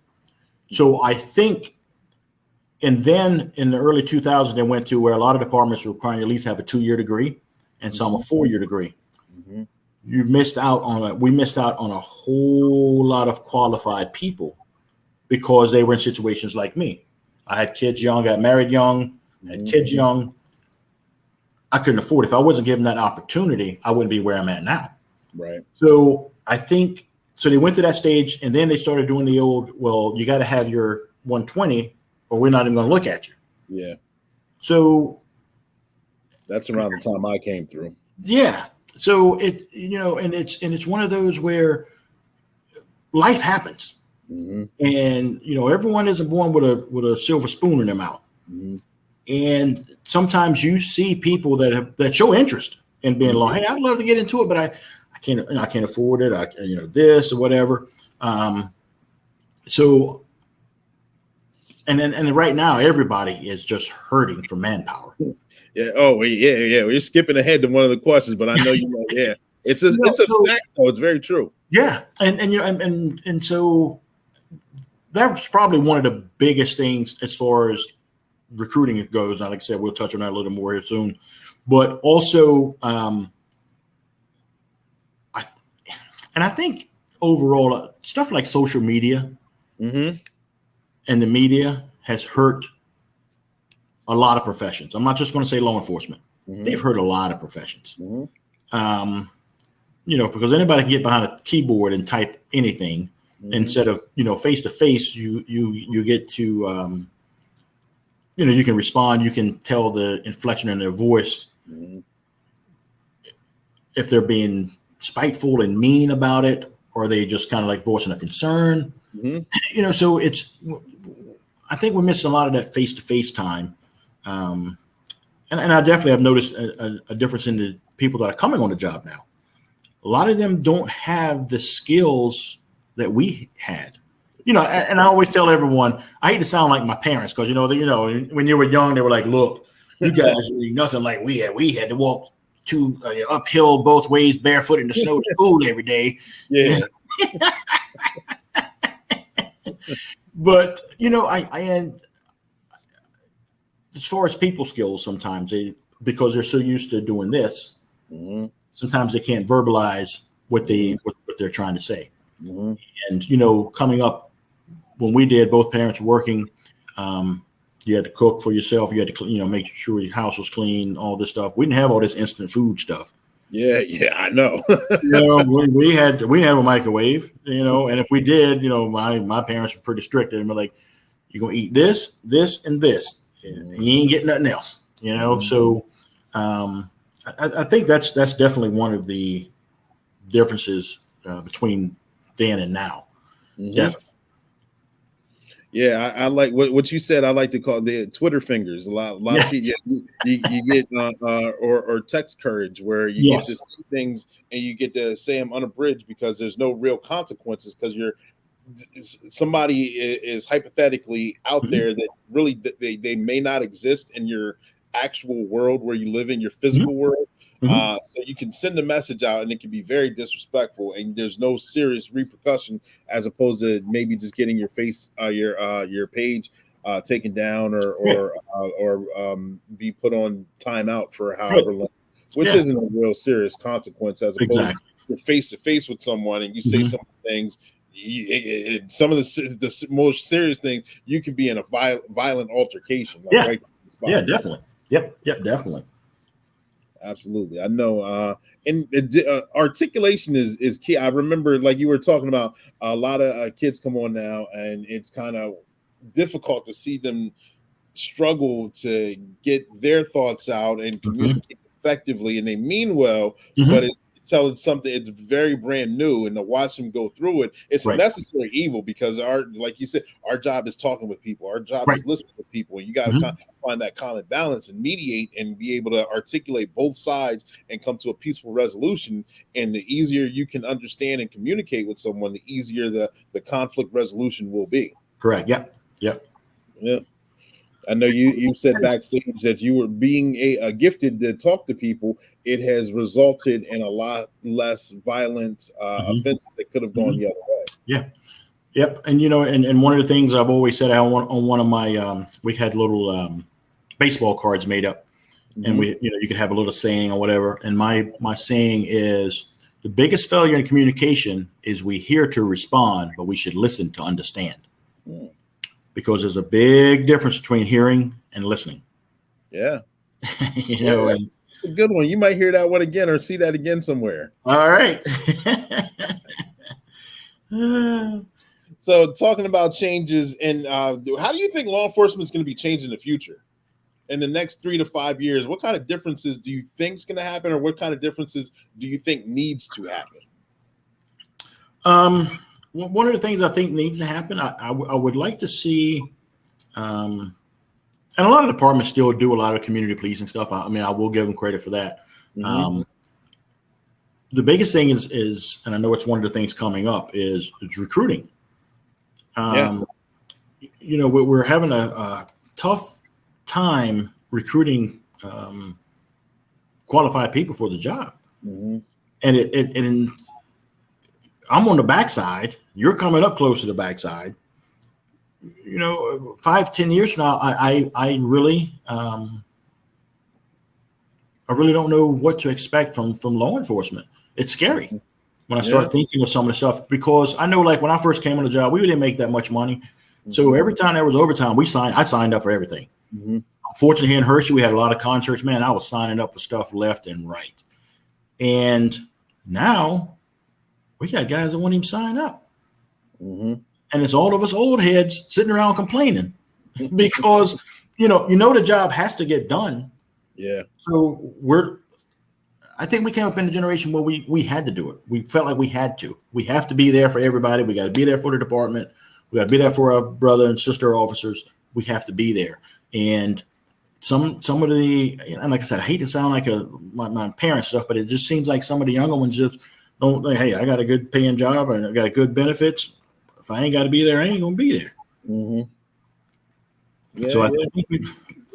So I think, and then in the early 2000s, they went to where a lot of departments were requiring you at least have a 2-year degree and some a 4-year degree. We missed out on a whole lot of qualified people because they were in situations like me. I had kids young, got married young, had kids young. I couldn't afford it. If I wasn't given that opportunity, I wouldn't be where I'm at now. Right. So I think, so they went to that stage, and then they started doing the old, well, you got to have your 120 or we're not even going to look at you. Yeah. So that's around the time I came through. Yeah. So and it's one of those where life happens. And everyone isn't born with a silver spoon in their mouth. And sometimes you see people that show interest in being law. Hey, I'd love to get into it, but I can't afford it. This or whatever. So, and right now everybody is just hurting for manpower. Yeah. Oh, yeah. We're skipping ahead to one of the questions, but I know you know. Yeah, it's a fact. Though. It's very true. Yeah, and so that's probably one of the biggest things as far as recruiting goes. And like I said, we'll touch on that a little more here soon. But also, I think overall, stuff like social media and the media has hurt a lot of professions. I'm not just going to say law enforcement. They've hurt a lot of professions. Because anybody can get behind a keyboard and type anything instead of, face to face, you get to, you can respond, you can tell the inflection in their voice. If they're being spiteful and mean about it, or they just kind of like voicing a concern, so I think we're missing a lot of that face to face time. And I definitely have noticed a difference in the people that are coming on the job now. A lot of them don't have the skills that we had, and I always tell everyone, I hate to sound like my parents, because, when you were young, they were like, look, you guys are nothing like we had. We had to walk uphill both ways, barefoot in the snow to school every day. Yeah. But, as far as people skills, sometimes because they're so used to doing this, sometimes they can't verbalize what they're trying to say. And, coming up when we did, both parents working, you had to cook for yourself. You had to, make sure your house was clean, all this stuff. We didn't have all this instant food stuff. Yeah, I know. we had a microwave, and if we did, my parents were pretty strict. They were like, you're going to eat this, this, and this. And you ain't getting nothing else, So I think that's definitely one of the differences between then and now. Definitely. Yeah, I like what you said. I like to call the Twitter fingers. A lot of people, you get or text courage, where you get to see things and you get to say them unabridged because there's no real consequences, because somebody is hypothetically out there that really they may not exist in your actual world where you live in, your physical world. So you can send a message out and it can be very disrespectful, and there's no serious repercussion, as opposed to maybe just getting your page taken down or be put on timeout for however long, which isn't a real serious consequence, as opposed to you're face to face with someone and you say some things. Some of the most serious things, you could be in a violent altercation. Yeah, definitely. Yep, definitely. Absolutely. I know. And articulation is key. I remember, like you were talking about, a lot of kids come on now, and it's kind of difficult to see them struggle to get their thoughts out and communicate effectively. And they mean well, but it's something, it's very brand new, and to watch them go through it, it's a necessary evil, because like you said, our job is talking with people, our job is listening to people, and you got to find that common balance and mediate and be able to articulate both sides and come to a peaceful resolution. And the easier you can understand and communicate with someone, the easier the conflict resolution will be. Correct. Yep. I know you said backstage that you were being gifted to talk to people. It has resulted in a lot less violent offenses that could have gone the other way. Yeah. Yep. And, and one of the things I've always said, on one of my, we had little baseball cards made up, and you could have a little saying or whatever. And my saying is, the biggest failure in communication is we hear to respond, but we should listen to understand. Because there's a big difference between hearing and listening. Yeah. And a good one. You might hear that one again or see that again somewhere. All right. So talking about changes, and how do you think law enforcement is going to be changed in the future? In the next 3 to 5 years, what kind of differences do you think is going to happen, or what kind of differences do you think needs to happen? One of the things I think needs to happen, I would like to see, and a lot of departments still do a lot of community policing stuff. I will give them credit for that. The biggest thing is, and I know it's one of the things coming up, is recruiting. We're having a tough time recruiting qualified people for the job, and I'm on the backside. You're coming up close to the backside. 5-10 years from now, I really don't know what to expect from law enforcement. It's scary when I start thinking of some of the stuff, because I know, like when I first came on the job, we didn't make that much money. So every time there was overtime, I signed up for everything. I Fortunately, here in Hershey, we had a lot of concerts. Man, I was signing up for stuff left and right. And now we got guys that won't even sign up. Mm-hmm. And it's all of us old heads sitting around complaining because, the job has to get done. Yeah. So I think we came up in a generation where we had to do it. We felt like we had to. We have to be there for everybody. We got to be there for the department. We got to be there for our brother and sister officers. We have to be there. And some of the, and like I said, I hate to sound like my parents stuff, but it just seems like some of the younger ones just don't. Hey, I got a good paying job and I got good benefits. If I ain't got to be there, I ain't gonna be there. Mm-hmm. Yeah, so I think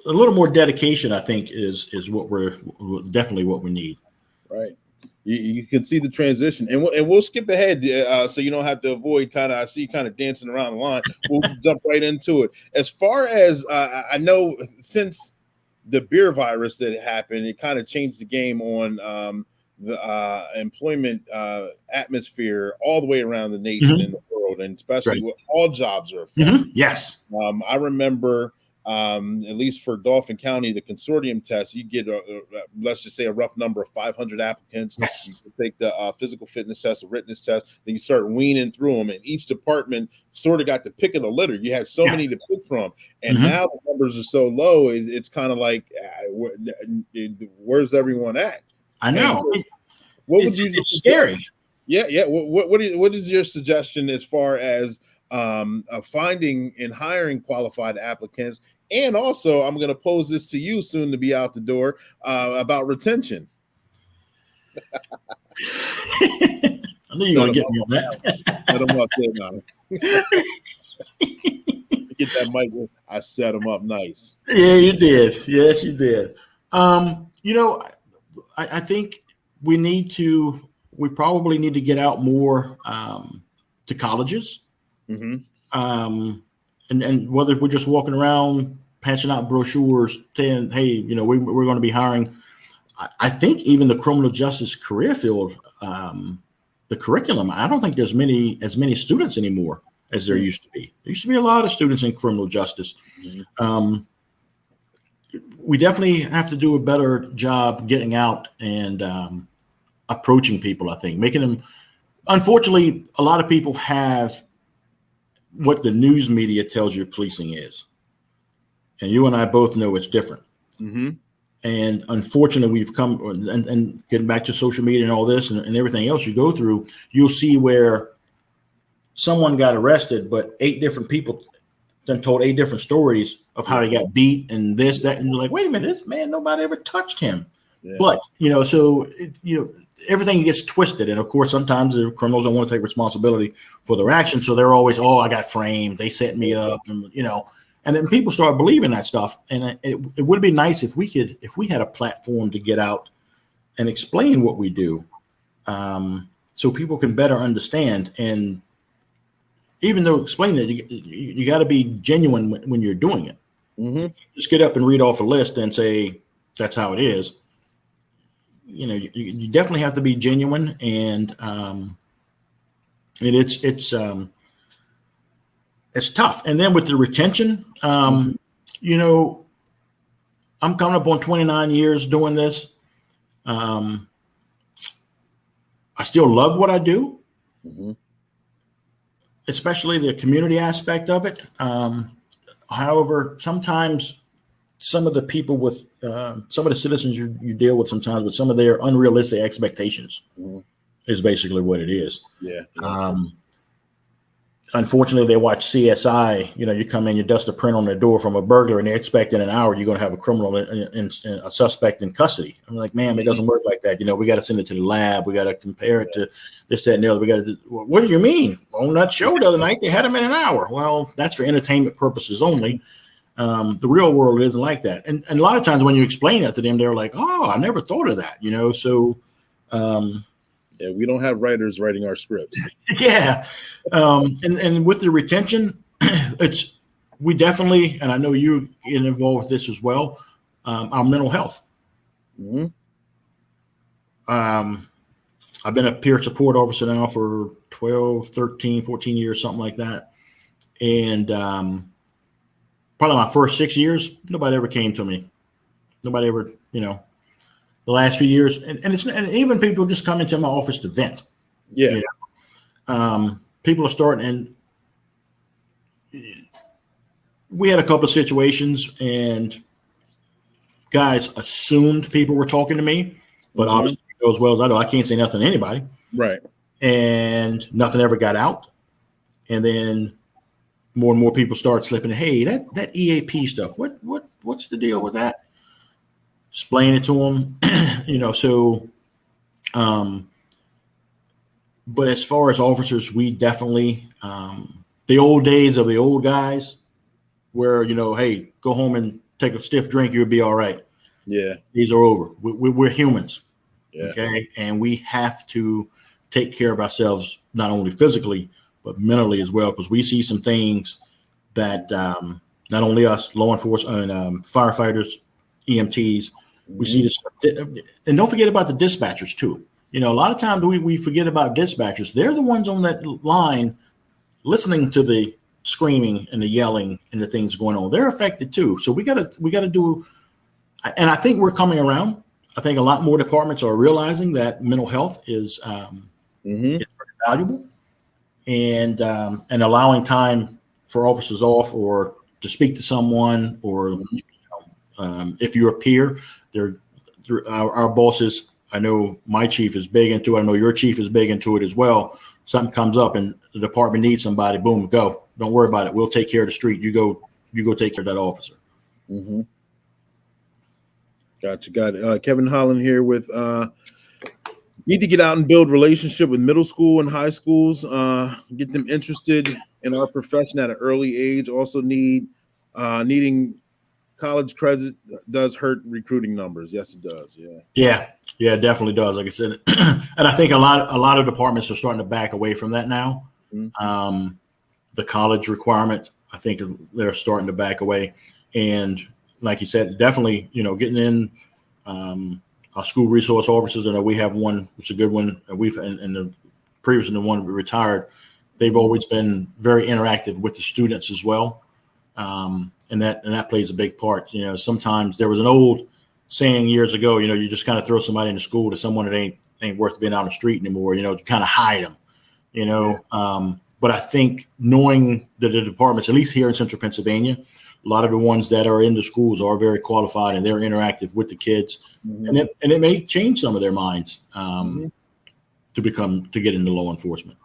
a little more dedication, I think, is what we're definitely what we need. Right. You can see the transition, and we'll skip ahead so you don't have to avoid I see you kind of dancing around the line. We'll jump right into it. As far as I know, since the beer virus that happened, it kind of changed the game on the employment atmosphere all the way around the nation and the world, and especially with all jobs are affected. Yes. I remember at least for Dauphin County, the consortium test, you get let's just say a rough number of 500 applicants. Yes. You take the physical fitness test, the written test, then you start weaning through them, and each department sort of got the pick of the litter. You had so many to pick from, and now the numbers are so low, it's kind of like where's everyone at? I know. So, what would you? It's scary. Yeah. What is your suggestion as far as finding and hiring qualified applicants? And also, I'm going to pose this to you soon to be out the door about retention. I knew you were going to get me on that. Set them up there now. Get that mic. I set them up nice. Yeah, you did. Yes, you did. I think we probably need to get out more to colleges. Mm-hmm. And whether we're just walking around passing out brochures saying, hey, we're going to be hiring. I think even the criminal justice career field, the curriculum, I don't think there's as many students anymore as there used to be. There used to be a lot of students in criminal justice. Mm-hmm. We definitely have to do a better job getting out and approaching people, I think, making them. Unfortunately, a lot of people have what the news media tells you policing is. And you and I both know it's different. Mm-hmm. And unfortunately, we've come and getting back to social media and all this and everything else you go through, you'll see where someone got arrested, but 8 different people then told 8 different stories of how he got beat and this, that. And you're like, wait a minute, this man, nobody ever touched him. Yeah. But, so, everything gets twisted. And of course, sometimes the criminals don't want to take responsibility for their actions. So they're always, I got framed. They set me up and, and then people start believing that stuff. And it would be nice if we had a platform to get out and explain what we do so people can better understand. And even though explaining it, you got to be genuine when you're doing it. Mm-hmm. Just get up and read off a list and say, that's how it is. You definitely have to be genuine, and it's tough. And then with the retention, I'm coming up on 29 years doing this. I still love what I do, especially the community aspect of it. However, sometimes some of the people with some of the citizens you deal with sometimes with some of their unrealistic expectations is basically what it is. Yeah. Unfortunately, they watch CSI. You come in, you dust a print on their door from a burglar, and they expect in an hour you're going to have a criminal and a suspect in custody. I'm like, man, it doesn't work like that. We got to send it to the lab. We got to compare it to this, that, and the other. We got to. What do you mean? On that show the other night, they had them in an hour. Well, that's for entertainment purposes only. The real world isn't like that. And a lot of times when you explain that to them, they're like, oh, I never thought of that, so. Yeah, we don't have writers writing our scripts. Yeah. And with the retention, we definitely, and I know you get involved with this as well, our mental health. Mm-hmm. I've been a peer support officer now for 12, 13, 14 years, something like that. And probably my first 6 years, nobody ever came to me. Nobody ever, the last few years, and even people just come into my office to vent. Yeah. People are starting, and we had a couple of situations, and guys assumed people were talking to me, but obviously, as well as I know, I can't say nothing to anybody. Right. And nothing ever got out. And then more and more people start slipping. Hey, that EAP stuff. What's the deal with that? Explain it to them. So. But as far as officers, we definitely the old days of the old guys, where hey, go home and take a stiff drink, you'll be all right. Yeah, these are over. We're humans, yeah. Okay, and we have to take care of ourselves not only physically but mentally as well, because we see some things that not only us law enforcement and firefighters, EMTs, we see this, and don't forget about the dispatchers too. A lot of times we forget about dispatchers. They're the ones on that line listening to the screaming and the yelling and the things going on. They're affected too. So we gotta do, and I think we're coming around. I think a lot more departments are realizing that mental health is very valuable, and allowing time for officers off or to speak to someone, or if you're a peer, our bosses. I know my chief is big into it. I know your chief is big into it as well. Something comes up and the department needs somebody, boom, go. Don't worry about it. We'll take care of the street. You go take care of that officer. Mm-hmm. Got it. Kevin Holland here with need to get out and build relationship with middle school and high schools, get them interested in our profession at an early age. Also needing college credit does hurt recruiting numbers. Yes, it does. Yeah, it definitely does. Like I said, and I think a lot of departments are starting to back away from that now. The college requirement, I think they're starting to back away. And like you said, definitely, getting in our school resource officers. I know we have one, it's a good one. And the previous one we retired. They've always been very interactive with the students as well. And that plays a big part. Sometimes there was an old saying years ago, you just kind of throw somebody in the school to someone that ain't worth being out on the street anymore, to kind of hide them, But I think knowing that the departments, at least here in Central Pennsylvania, a lot of the ones that are in the schools are very qualified and they're interactive with the kids, and it may change some of their minds to get into law enforcement.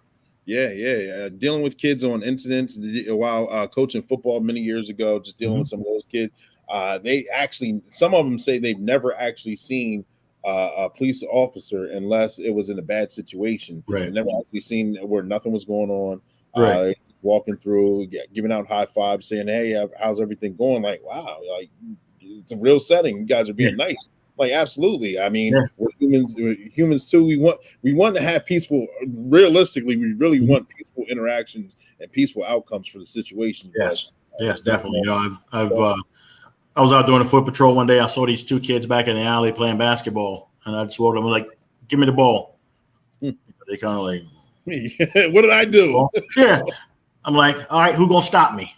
Yeah. Dealing with kids on incidents while coaching football many years ago, just dealing with some of those kids. Some of them say they've never actually seen a police officer unless it was in a bad situation. Right. They've never actually seen where nothing was going on. Right. Walking through, giving out high fives, saying, "Hey, how's everything going?" Like, wow, like it's a real setting. You guys are being nice. Like, absolutely. I mean, we're humans too. We want to have peaceful. Realistically, we really want peaceful interactions and peaceful outcomes for the situation. Yes, definitely. I was out doing a foot patrol one day. I saw these two kids back in the alley playing basketball, and I just walked them like, "Give me the ball." They kind of like, "What did I do?" Yeah. I'm like, "All right, who gonna stop me?"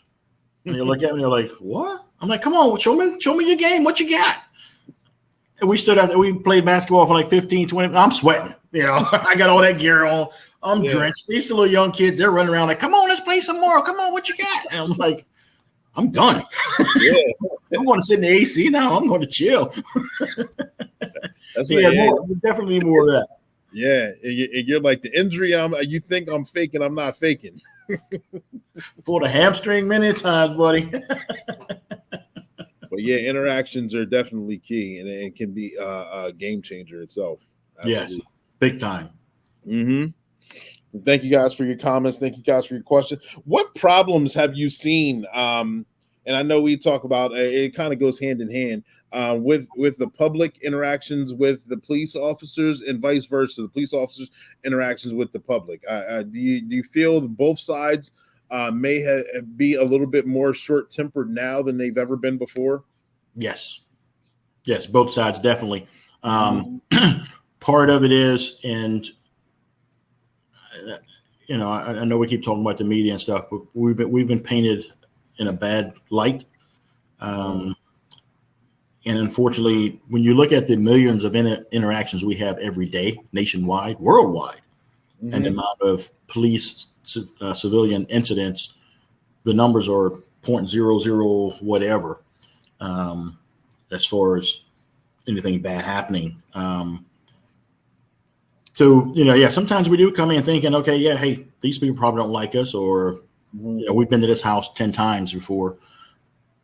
And you look at me, you're like, "What?" I'm like, "Come on, show me your game. What you got?" And we stood out there. We played basketball for like 15, 20 minutes. I'm sweating. I got all that gear on. I'm drenched. These little young kids, they're running around like, "Come on, let's play some more. Come on, what you got?" And I'm like, I'm done. I'm going to sit in the AC now. I'm going to chill. That's definitely more of that. Yeah, you're like, the injury. You think I'm faking? I'm not faking. For the hamstring many times, buddy. But yeah, interactions are definitely key, and it can be a game changer itself. Absolutely. Yes, big time. Thank you guys for your comments. Thank you guys for your questions. What problems have you seen? And I know we talk about it kind of goes hand in hand with the public interactions with the police officers and vice versa. The police officers interactions with the public. Do you feel that both sides may be a little bit more short-tempered now than they've ever been before? Yes, both sides definitely. Part of it is, and I know we keep talking about the media and stuff, but we've been painted in a bad light And unfortunately, when you look at the millions of interactions we have every day, nationwide, worldwide, and the amount of police civilian incidents, the numbers are 0.00 whatever, as far as anything bad happening. So, sometimes we do come in thinking, okay, yeah, hey, these people probably don't like us, or, we've been to this house 10 times before.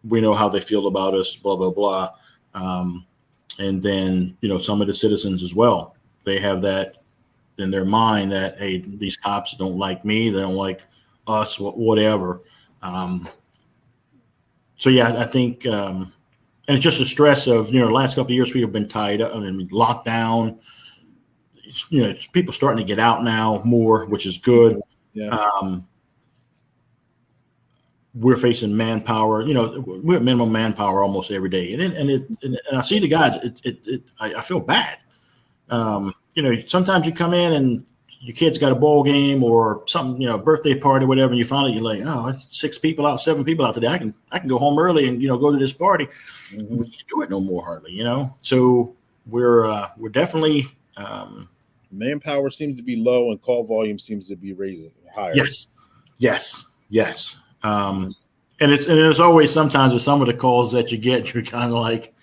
We know how they feel about us, blah, blah, blah. And then, some of the citizens as well, they have that in their mind that, hey, these cops don't like me, they don't like us, whatever. So, yeah, I think, and it's just a stress of, the last couple of years, people have been tied up, locked down. People starting to get out now more, which is good. Yeah. We're facing manpower. We're at minimum manpower almost every day, and I see the guys. I feel bad. Sometimes you come in and your kid's got a ball game or something, birthday party, whatever, and you find out you're like, oh, it's 6 people out, 7 people out today. I can go home early and go to this party. We can't do it no more hardly. So we're definitely. Manpower seems to be low and call volume seems to be raising higher. Yes. And it's always sometimes with some of the calls that you get, you're kind of like,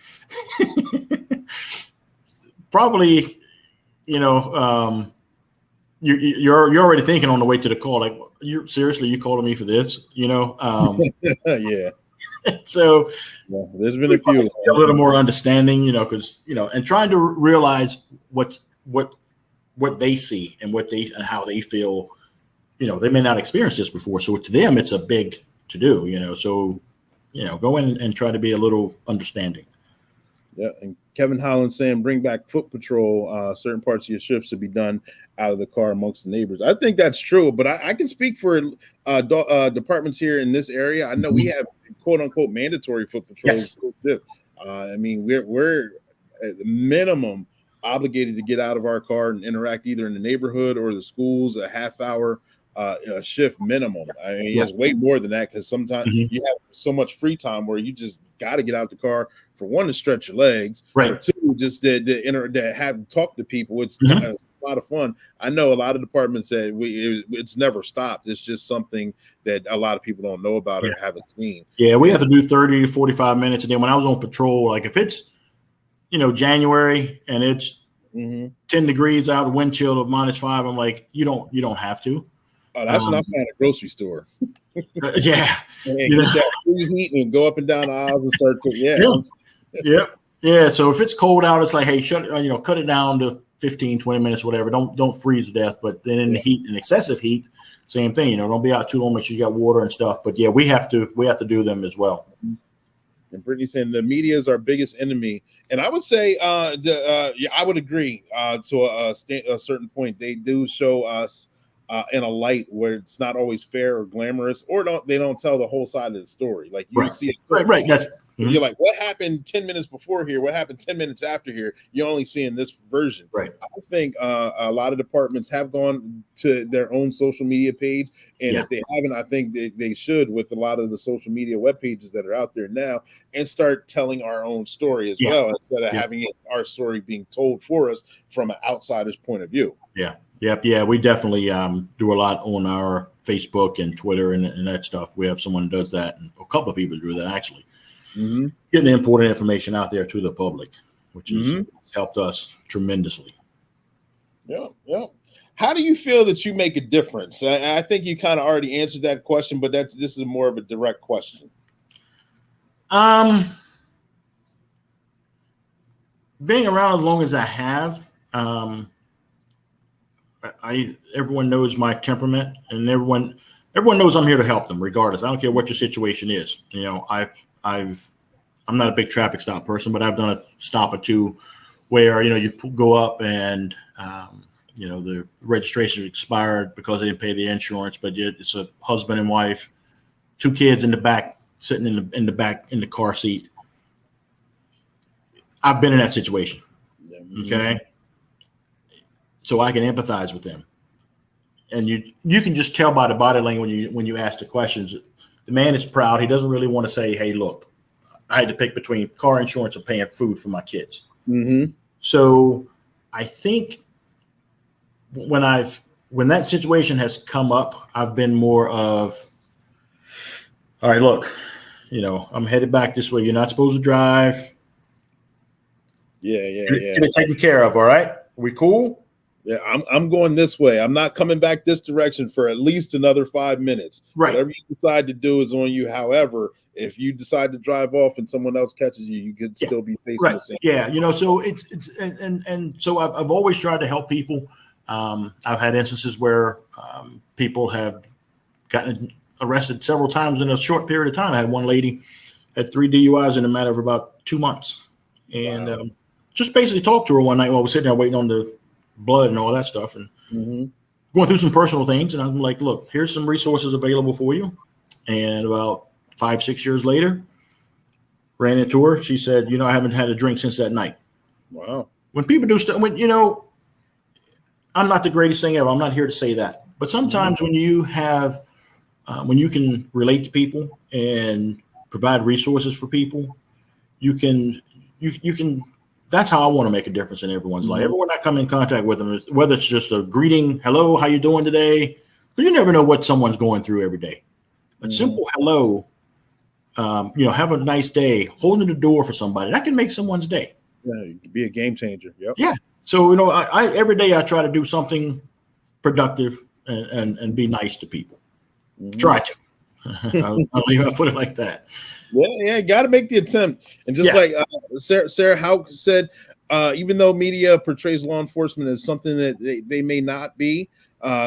probably, you're already thinking on the way to the call, like, you calling me for this, Yeah. So there's been a few a little more understanding, because and trying to realize what they see and how they feel. They may not experience this before, so to them it's a big to do. So go in and try to be a little understanding. Yeah, and Kevin Holland saying bring back foot patrol. Certain parts of your shift should be done out of the car amongst the neighbors. I think that's true, but I can speak for departments here in this area. I know we have quote unquote mandatory foot patrols. Yes. We're at the minimum obligated to get out of our car and interact either in the neighborhood or the schools, a half hour shift minimum. It's way more than that, because sometimes you have so much free time where you just got to get out the car, for one, to stretch your legs, right? Or two, just to have talk to people. It's a lot of fun. I know a lot of departments that it's never stopped. It's just something that a lot of people don't know about or haven't seen. Yeah, we have to do 30 to 45 minutes, and then when I was on patrol, like if it's January and it's 10 degrees out, wind chill of -5, I'm like, you don't have to. Oh, that's when I found a grocery store. Yeah. And get that free heat and go up and down the aisles and start to, Yeah. So if it's cold out, it's like, hey, cut it down to 15, 20 minutes, whatever. Don't freeze to death. But then in the heat and excessive heat, same thing. Don't be out too long. Make sure you got water and stuff. But yeah, we have to do them as well. And Brittany saying the media is our biggest enemy, and I would say, I would agree to a certain point. They do show us in a light where it's not always fair or glamorous, or they don't tell the whole side of the story. Like you see it, right. That's you're like, what happened 10 minutes before here? What happened 10 minutes after here? You're only seeing this version. Right. I think a lot of departments have gone to their own social media page, and if they haven't, I think they should, with a lot of the social media web pages that are out there now, and start telling our own story as well, instead of having our story being told for us from an outsider's point of view. Yeah, we definitely do a lot on our Facebook and Twitter and that stuff. We have someone who does that, and a couple of people do that actually. Getting the important information out there to the public, which has helped us tremendously. Yeah. How do you feel that you make a difference? I think you kind of already answered that question, but this is more of a direct question. Being around as long as I have, everyone knows my temperament, and everyone knows I'm here to help them regardless. I don't care what your situation is. I'm not a big traffic stop person, but I've done a stop or two where, you go up and, the registration expired because they didn't pay the insurance, but yet it's a husband and wife, 2 kids in the back, sitting in the back in the car seat. I've been in that situation. Okay. So I can empathize with them. And you can just tell by the body language when you ask the questions. The man is proud. He doesn't really want to say, hey, look, I had to pick between car insurance and paying food for my kids. Mm-hmm. So I think when that situation has come up, I've been more of, all right, look, I'm headed back this way. You're not supposed to drive. Yeah. Get it taken care of. All right. We cool? Yeah, I'm going this way. I'm not coming back this direction for at least another 5 minutes. Right. Whatever you decide to do is on you. However, if you decide to drive off and someone else catches you, you could still be facing the same. Yeah. So so I've always tried to help people. I've had instances where people have gotten arrested several times in a short period of time. I had one lady had 3 DUIs in a matter of about 2 months, and just basically talked to her one night while I was sitting there waiting on the blood and all that stuff, and going through some personal things. And I'm like, look, here's some resources available for you. And about 5-6 years later, ran into her. She said, I haven't had a drink since that night. Wow. When people do stuff, I'm not the greatest thing ever. I'm not here to say that. But sometimes when you have, when you can relate to people and provide resources for people, you can, that's how I want to make a difference in everyone's life. Everyone I come in contact with them, whether it's just a greeting, hello, how you doing today? Because you never know what someone's going through every day. A simple hello, have a nice day, holding the door for somebody, that can make someone's day. Yeah, it could be a game changer. Yep. Yeah. So, I every day I try to do something productive and be nice to people. Try to. I'll put it like that. Yeah, got to make the attempt. And just like Sarah Houck said, even though media portrays law enforcement as something that they may not be,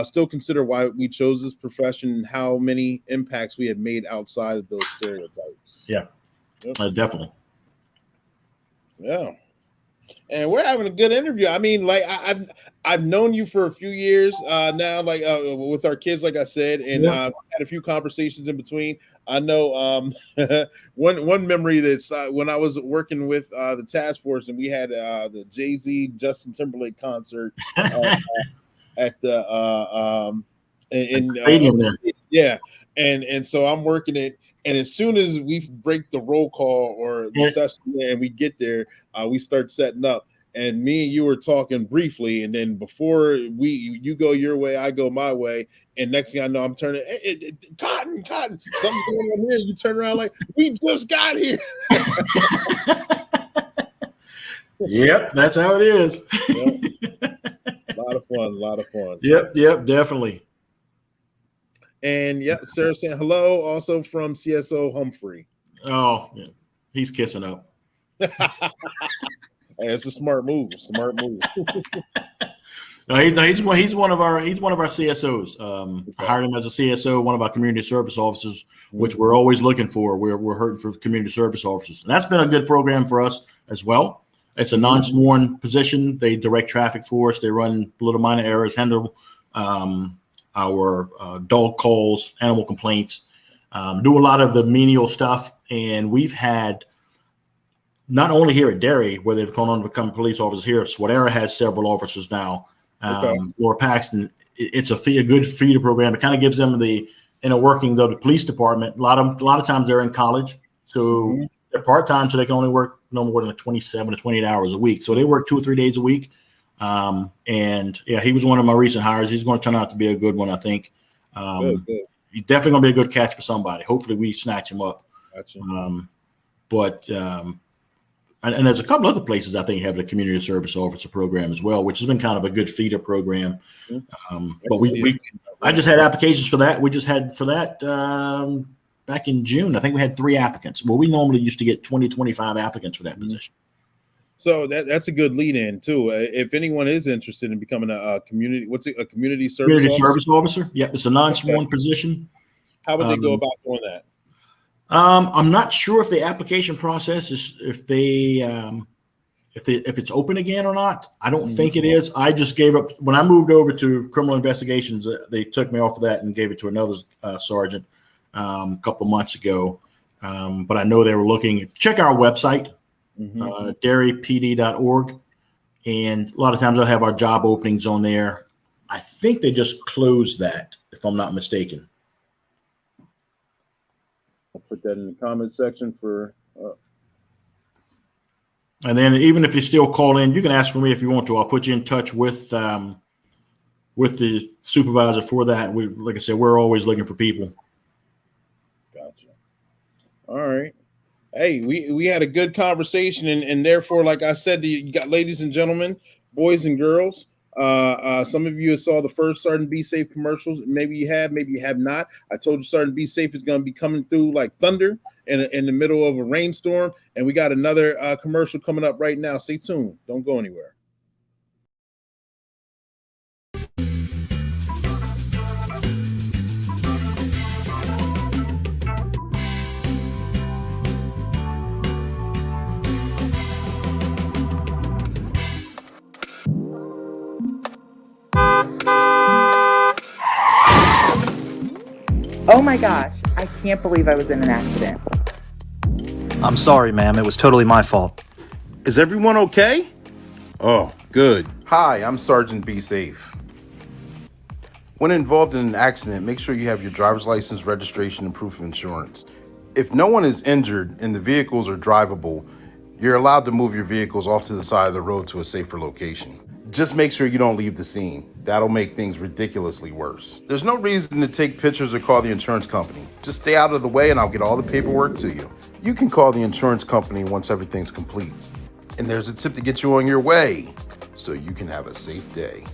still consider why we chose this profession and how many impacts we have made outside of those stereotypes. Yeah, definitely. Yeah. And we're having a good interview. I mean, like I've known you for a few years now, like with our kids, like I said, and had a few conversations in between. I know one memory that's when I was working with the task force, and we had the Jay-Z Justin Timberlake concert at the stadium there. Yeah, and so I'm working it. And as soon as we break the roll call or the session there and we get there, we start setting up. And me and you were talking briefly, and then before you go your way, I go my way, and next thing I know, I'm turning Cotton, something's going on here. You turn around like we just got here. Yep, that's how it is. Yep. A lot of fun. Yep, definitely. And Sarah saying hello, also from CSO Humphrey. Oh, yeah. He's kissing up. Hey, it's a smart move. No, he's one of our CSOs. I hired him as a CSO, one of our community service officers, which we're always looking for. We're hurting for community service officers, and that's been a good program for us as well. It's a non-sworn position. They direct traffic for us. They run little minor errors, handle our dog calls, animal complaints, do a lot of the menial stuff. And we've had, not only here at Derry, where they've gone on to become police officers here, Swadera has several officers now. Laura Paxton, it's a good feeder program. It kind of gives them the working, though, the police department. A lot of times they're in college, so they're part-time, so they can only work no more than 27 to 28 hours a week. So they work 2 or 3 days a week. And he was one of my recent hires. He's going to turn out to be a good one, I think. Good. He's definitely going to be a good catch for somebody. Hopefully we snatch him up. Gotcha. And there's a couple other places I think have the community service officer program as well, which has been kind of a good feeder program. But I just had applications for that. We just had for that back in June. I think we had 3 applicants. Well, we normally used to get 20, 25 applicants for that position. So that's a good lead in too. If anyone is interested in becoming a community, a community service officer? Yep, it's a non-sworn position. How would they go about doing that? I'm not sure if the application process is if it's open again or not. I don't think it is. I just gave up when I moved over to criminal investigations. They took me off of that and gave it to another sergeant a couple of months ago. But I know they were looking. Check our website. DerryPD.org, and a lot of times I'll have our job openings on there. I think they just closed that, if I'm not mistaken. I'll put that in the comment section for And then even if you still call in, you can ask for me if you want to. I'll put you in touch with the supervisor for that. Like I said, we're always looking for people. Gotcha. All right. Hey, we had a good conversation, and therefore, like I said, you got ladies and gentlemen, boys and girls. Some of you saw the first Sergeant Be Safe commercials. Maybe you have not. I told you Sergeant Be Safe is going to be coming through like thunder in the middle of a rainstorm, and we got another commercial coming up right now. Stay tuned. Don't go anywhere. Oh my gosh, I can't believe I was in an accident. I'm sorry, ma'am. It was totally my fault. Is everyone okay? Oh, good. Hi, I'm Sergeant Be Safe. When involved in an accident, make sure you have your driver's license, registration, and proof of insurance. If no one is injured and the vehicles are drivable, you're allowed to move your vehicles off to the side of the road to a safer location. Just make sure you don't leave the scene. That'll make things ridiculously worse. There's no reason to take pictures or call the insurance company. Just stay out of the way and I'll get all the paperwork to you. You can call the insurance company once everything's complete. And there's a tip to get you on your way, so you can have a safe day.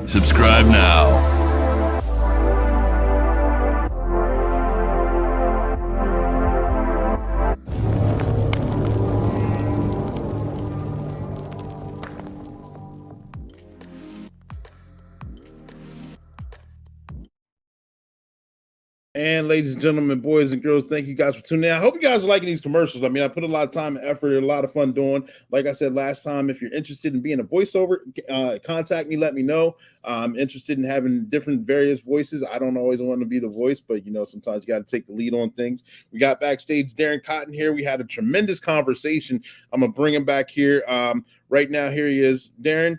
Subscribe now. And ladies and gentlemen, boys and girls, thank you guys for tuning in. I hope you guys are liking these commercials. I mean, I put a lot of time and effort, a lot of fun doing. Like I said last time, if you're interested in being a voiceover, contact me, let me know. I'm interested in having different various voices. I don't always want to be the voice, but sometimes you got to take the lead on things. We got backstage Darren Cotten here. We had a tremendous conversation. I'm going to bring him back here. Right now, here he is. Darren,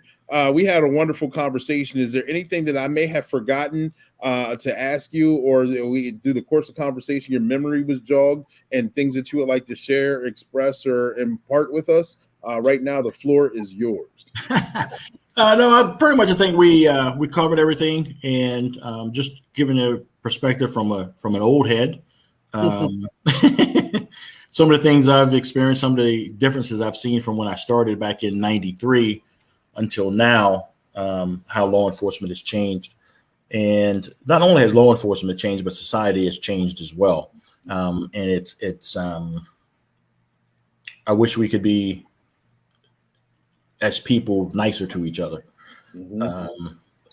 we had a wonderful conversation. Is there anything that I may have forgotten to ask you, or through the course of conversation, your memory was jogged and things that you would like to share, express, or impart with us? Right now, the floor is yours. No, pretty much I think we covered everything, and just giving a perspective from an old head. Some of the things I've experienced, some of the differences I've seen from when I started back in '93 until now, how law enforcement has changed. And not only has law enforcement changed, but society has changed as well. And it's I wish we could be, as people, nicer to each other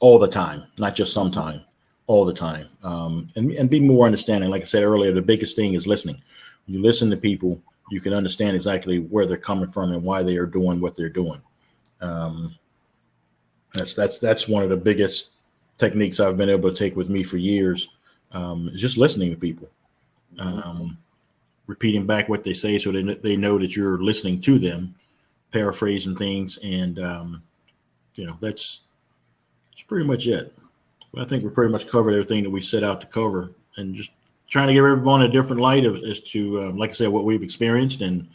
all the time, not just sometime, all the time, and be more understanding. Like I said earlier, the biggest thing is listening. When you listen to people, you can understand exactly where they're coming from and why they are doing what they're doing. That's one of the biggest techniques I've been able to take with me for years, is just listening to people, repeating back what they say so they know that you're listening to them, paraphrasing things, and that's pretty much it. I think we pretty much covered everything that we set out to cover, and just trying to give everyone a different light as to, like I said, what we've experienced, and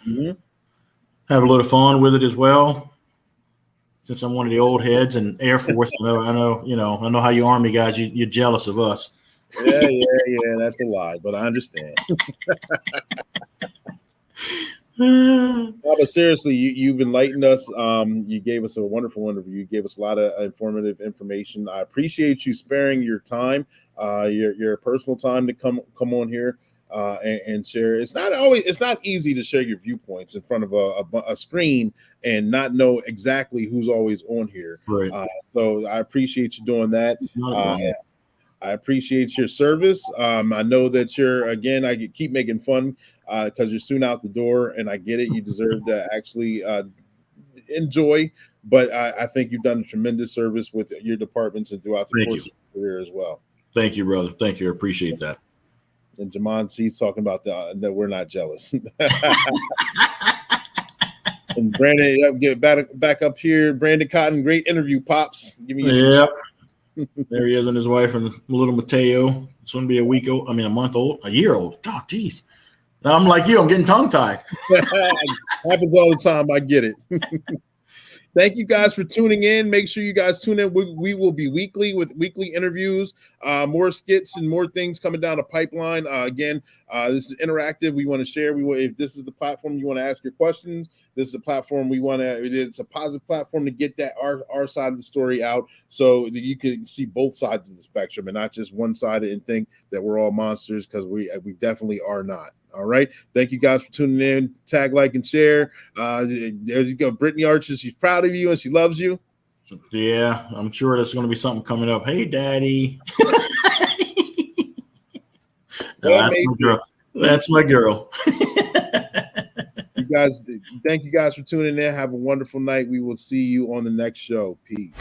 have a little fun with it as well. Since I'm one of the old heads in Air Force, I know how you Army guys, you're jealous of us. Yeah, that's a lie, but I understand. But seriously, you've enlightened us. You gave us a wonderful interview. You gave us a lot of informative information. I appreciate you sparing your time, your personal time to come on here and share. It's not easy to share your viewpoints in front of a screen and not know exactly who's always on here. Right. So I appreciate you doing that. I appreciate your service. I know that I keep making fun because you're soon out the door, and I get it. You deserve to actually enjoy, but I think you've done a tremendous service with your departments and throughout the course of your career as well. Thank you, brother. Thank you. I appreciate that. And Jamon, he's talking about that we're not jealous. And Brandon, get back up here. Brandon Cotten, great interview, Pops. Give me your There he is and his wife and little Mateo. It's going to be a month old, a year old. God, geez. I'm like you. I'm getting tongue-tied. Happens all the time. I get it. Thank you guys for tuning in. Make sure you guys tune in. We will be weekly with weekly interviews, more skits and more things coming down the pipeline. Again, this is interactive. We want to share. If this is the platform you want to ask your questions, this is the platform we want to. It's a positive platform to get that our side of the story out, so that you can see both sides of the spectrum and not just one side and think that we're all monsters, because we definitely are not. All right. Thank you guys for tuning in. Tag, like, and share. There you go. Brittany Archer, she's proud of you and she loves you. Yeah, I'm sure there's going to be something coming up. Hey, Daddy. That's my girl. That's my girl. You guys, thank you guys for tuning in. Have a wonderful night. We will see you on the next show. Peace.